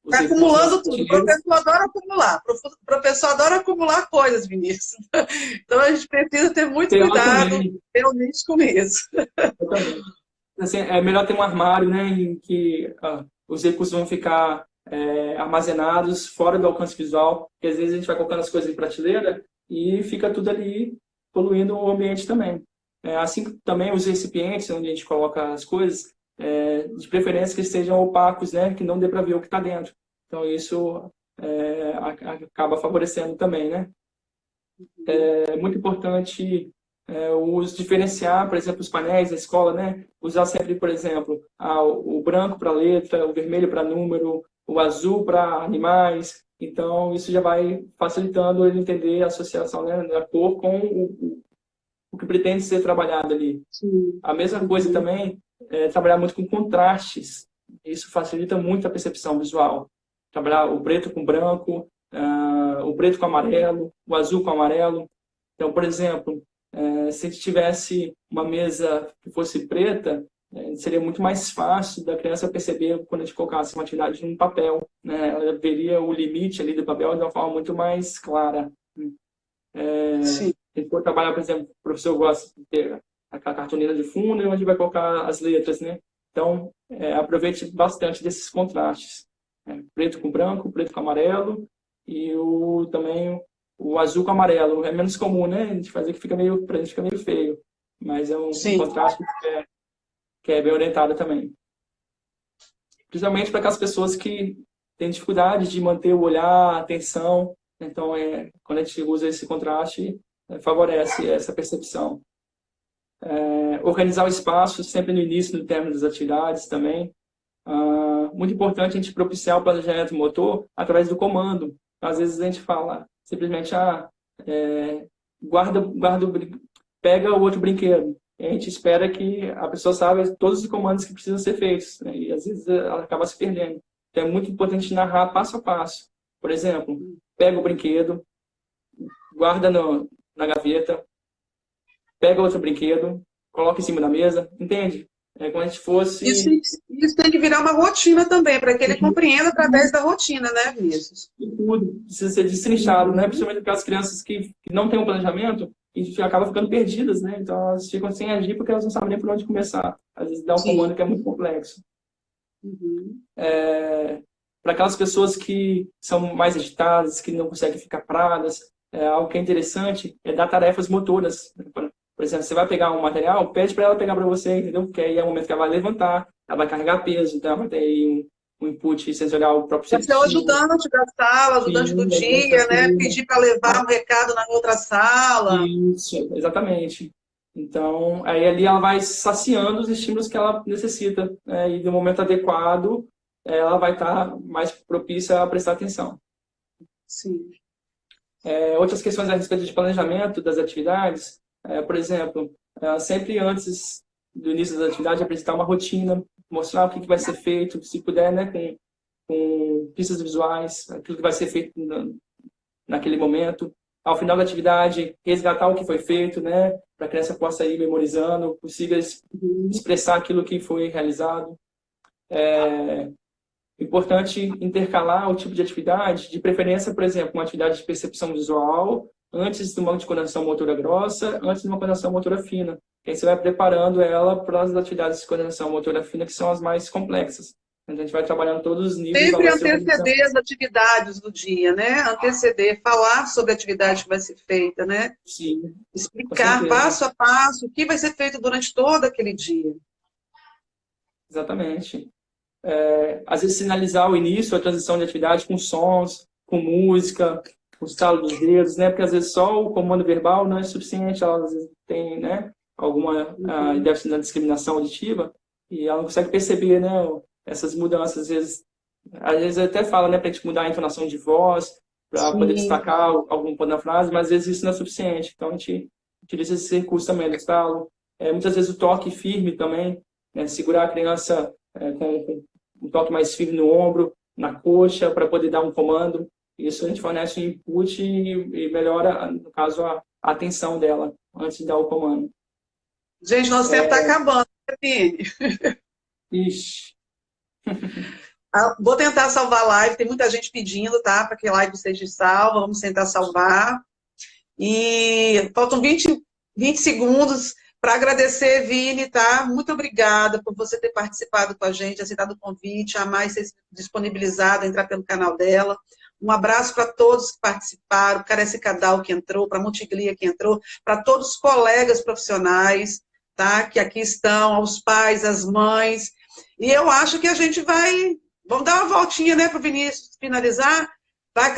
Está acumulando tudo. O professor adora acumular. O professor adora acumular coisas, Vinícius. Então, a gente precisa ter muito cuidado realmente com isso. Eu também. Assim, é melhor ter um armário, né? Em que os recursos vão ficar... armazenados fora do alcance visual, porque às vezes a gente vai colocando as coisas em prateleira e fica tudo ali poluindo o ambiente também. Assim também os recipientes onde a gente coloca as coisas, de preferência que estejam opacos, né, que não dê para ver o que está dentro. Então isso acaba favorecendo também, né? É muito importante o uso diferenciar, por exemplo, os painéis da escola, né? Usar sempre, por exemplo, o branco para letra, o vermelho para número, o azul para animais. Então, isso já vai facilitando ele entender a associação, né, da cor com o que pretende ser trabalhado ali. Sim. A mesma coisa também é trabalhar muito com contrastes. Isso facilita muito a percepção visual. Trabalhar o preto com branco, o preto com amarelo, o azul com amarelo. Então, por exemplo, se tivesse uma mesa que fosse preta, seria muito mais fácil da criança perceber quando a gente colocasse uma atividade num papel, né? Ela veria o limite ali do papel de uma forma muito mais clara. Sim. Se for trabalhar, por exemplo, o professor gosta de ter aquela cartolina de fundo e onde vai colocar as letras, né? Então, aproveite bastante desses contrastes. Preto com branco, preto com amarelo e também o azul com amarelo. É menos comum, né? A gente fazer que fica meio preto, fica meio feio. Mas é um contraste que é bem orientado também. Principalmente para aquelas pessoas que têm dificuldade de manter o olhar, a atenção. Então, quando a gente usa esse contraste, favorece essa percepção. Organizar o espaço sempre no início, no término das atividades também. Muito importante a gente propiciar o planejamento motor através do comando. Às vezes a gente fala simplesmente, pega o outro brinquedo. E a gente espera que a pessoa saiba todos os comandos que precisam ser feitos, né? E às vezes ela acaba se perdendo. Então é muito importante narrar passo a passo. Por exemplo, pega o brinquedo, guarda na gaveta, pega outro brinquedo, coloca em cima da mesa, entende? É como se fosse... Isso tem que virar uma rotina também, para que ele compreenda através da rotina, né, Vinícius? Tudo precisa ser destrinchado, né? Principalmente aquelas crianças que não têm um planejamento e acabam ficando perdidas, né? Então elas ficam sem agir porque elas não sabem nem por onde começar. Às vezes dá um comando que é muito complexo. Para aquelas pessoas que são mais agitadas, que não conseguem ficar paradas, algo que é interessante é dar tarefas motoras. Por exemplo, você vai pegar um material, pede para ela pegar para você, entendeu? Porque aí é o momento que ela vai levantar, ela vai carregar peso, então ela vai ter aí um input sensorial próprio. Pode ser o ajudante da sala, ajudante do dia, né? Pedir para levar um recado na outra sala. Isso, exatamente. Então, aí ali ela vai saciando os estímulos que ela necessita, né? E no momento adequado, ela vai estar mais propícia a prestar atenção. Sim. Outras questões a respeito de planejamento das atividades, por exemplo, sempre antes do início das atividades, apresentar uma rotina, mostrar o que vai ser feito, se puder, né, com pistas visuais, aquilo que vai ser feito naquele momento. Ao final da atividade, resgatar o que foi feito, né, para a criança possa ir memorizando, consiga expressar aquilo que foi realizado. Importante intercalar o tipo de atividade, de preferência, por exemplo, uma atividade de percepção visual, antes de uma de coordenação motora grossa, antes de uma coordenação motora fina. E aí você vai preparando ela para as atividades de coordenação motora fina, que são as mais complexas. Então, a gente vai trabalhando todos os níveis. Sempre anteceder as atividades do dia, né? Anteceder, falar sobre a atividade que vai ser feita, né? Sim. Explicar passo a passo o que vai ser feito durante todo aquele dia. Exatamente. Às vezes sinalizar o início, a transição de atividade com sons, com música, o estalo dos dedos, né? Porque às vezes só o comando verbal não é suficiente, ela às vezes tem, né, alguma déficit na discriminação auditiva e ela não consegue perceber, né, essas mudanças. Às vezes até fala, né, para a gente mudar a entonação de voz, para poder destacar algum ponto da frase, mas às vezes isso não é suficiente. Então a gente utiliza esse recurso também do estalo. Muitas vezes o toque firme também, né, segurar a criança com um toque mais firme no ombro, na coxa, para poder dar um comando. Isso a gente fornece um input e melhora, no caso, a atenção dela antes de dar o comando. Gente, nosso tempo está acabando, né, Vini? Ixi. Vou tentar salvar a live, tem muita gente pedindo, tá? Para que a live seja salva, vamos tentar salvar. E faltam 20 segundos para agradecer, Vini, tá? Muito obrigada por você ter participado com a gente, aceitado o convite, a mais ser disponibilizado, entrar pelo canal dela. Um abraço para todos que participaram, para esse Cadal que entrou, para a Montiglia que entrou, para todos os colegas profissionais, tá? Que aqui estão, aos pais, às mães. E eu acho que a gente vamos dar uma voltinha, né, para o Vinícius finalizar. Vai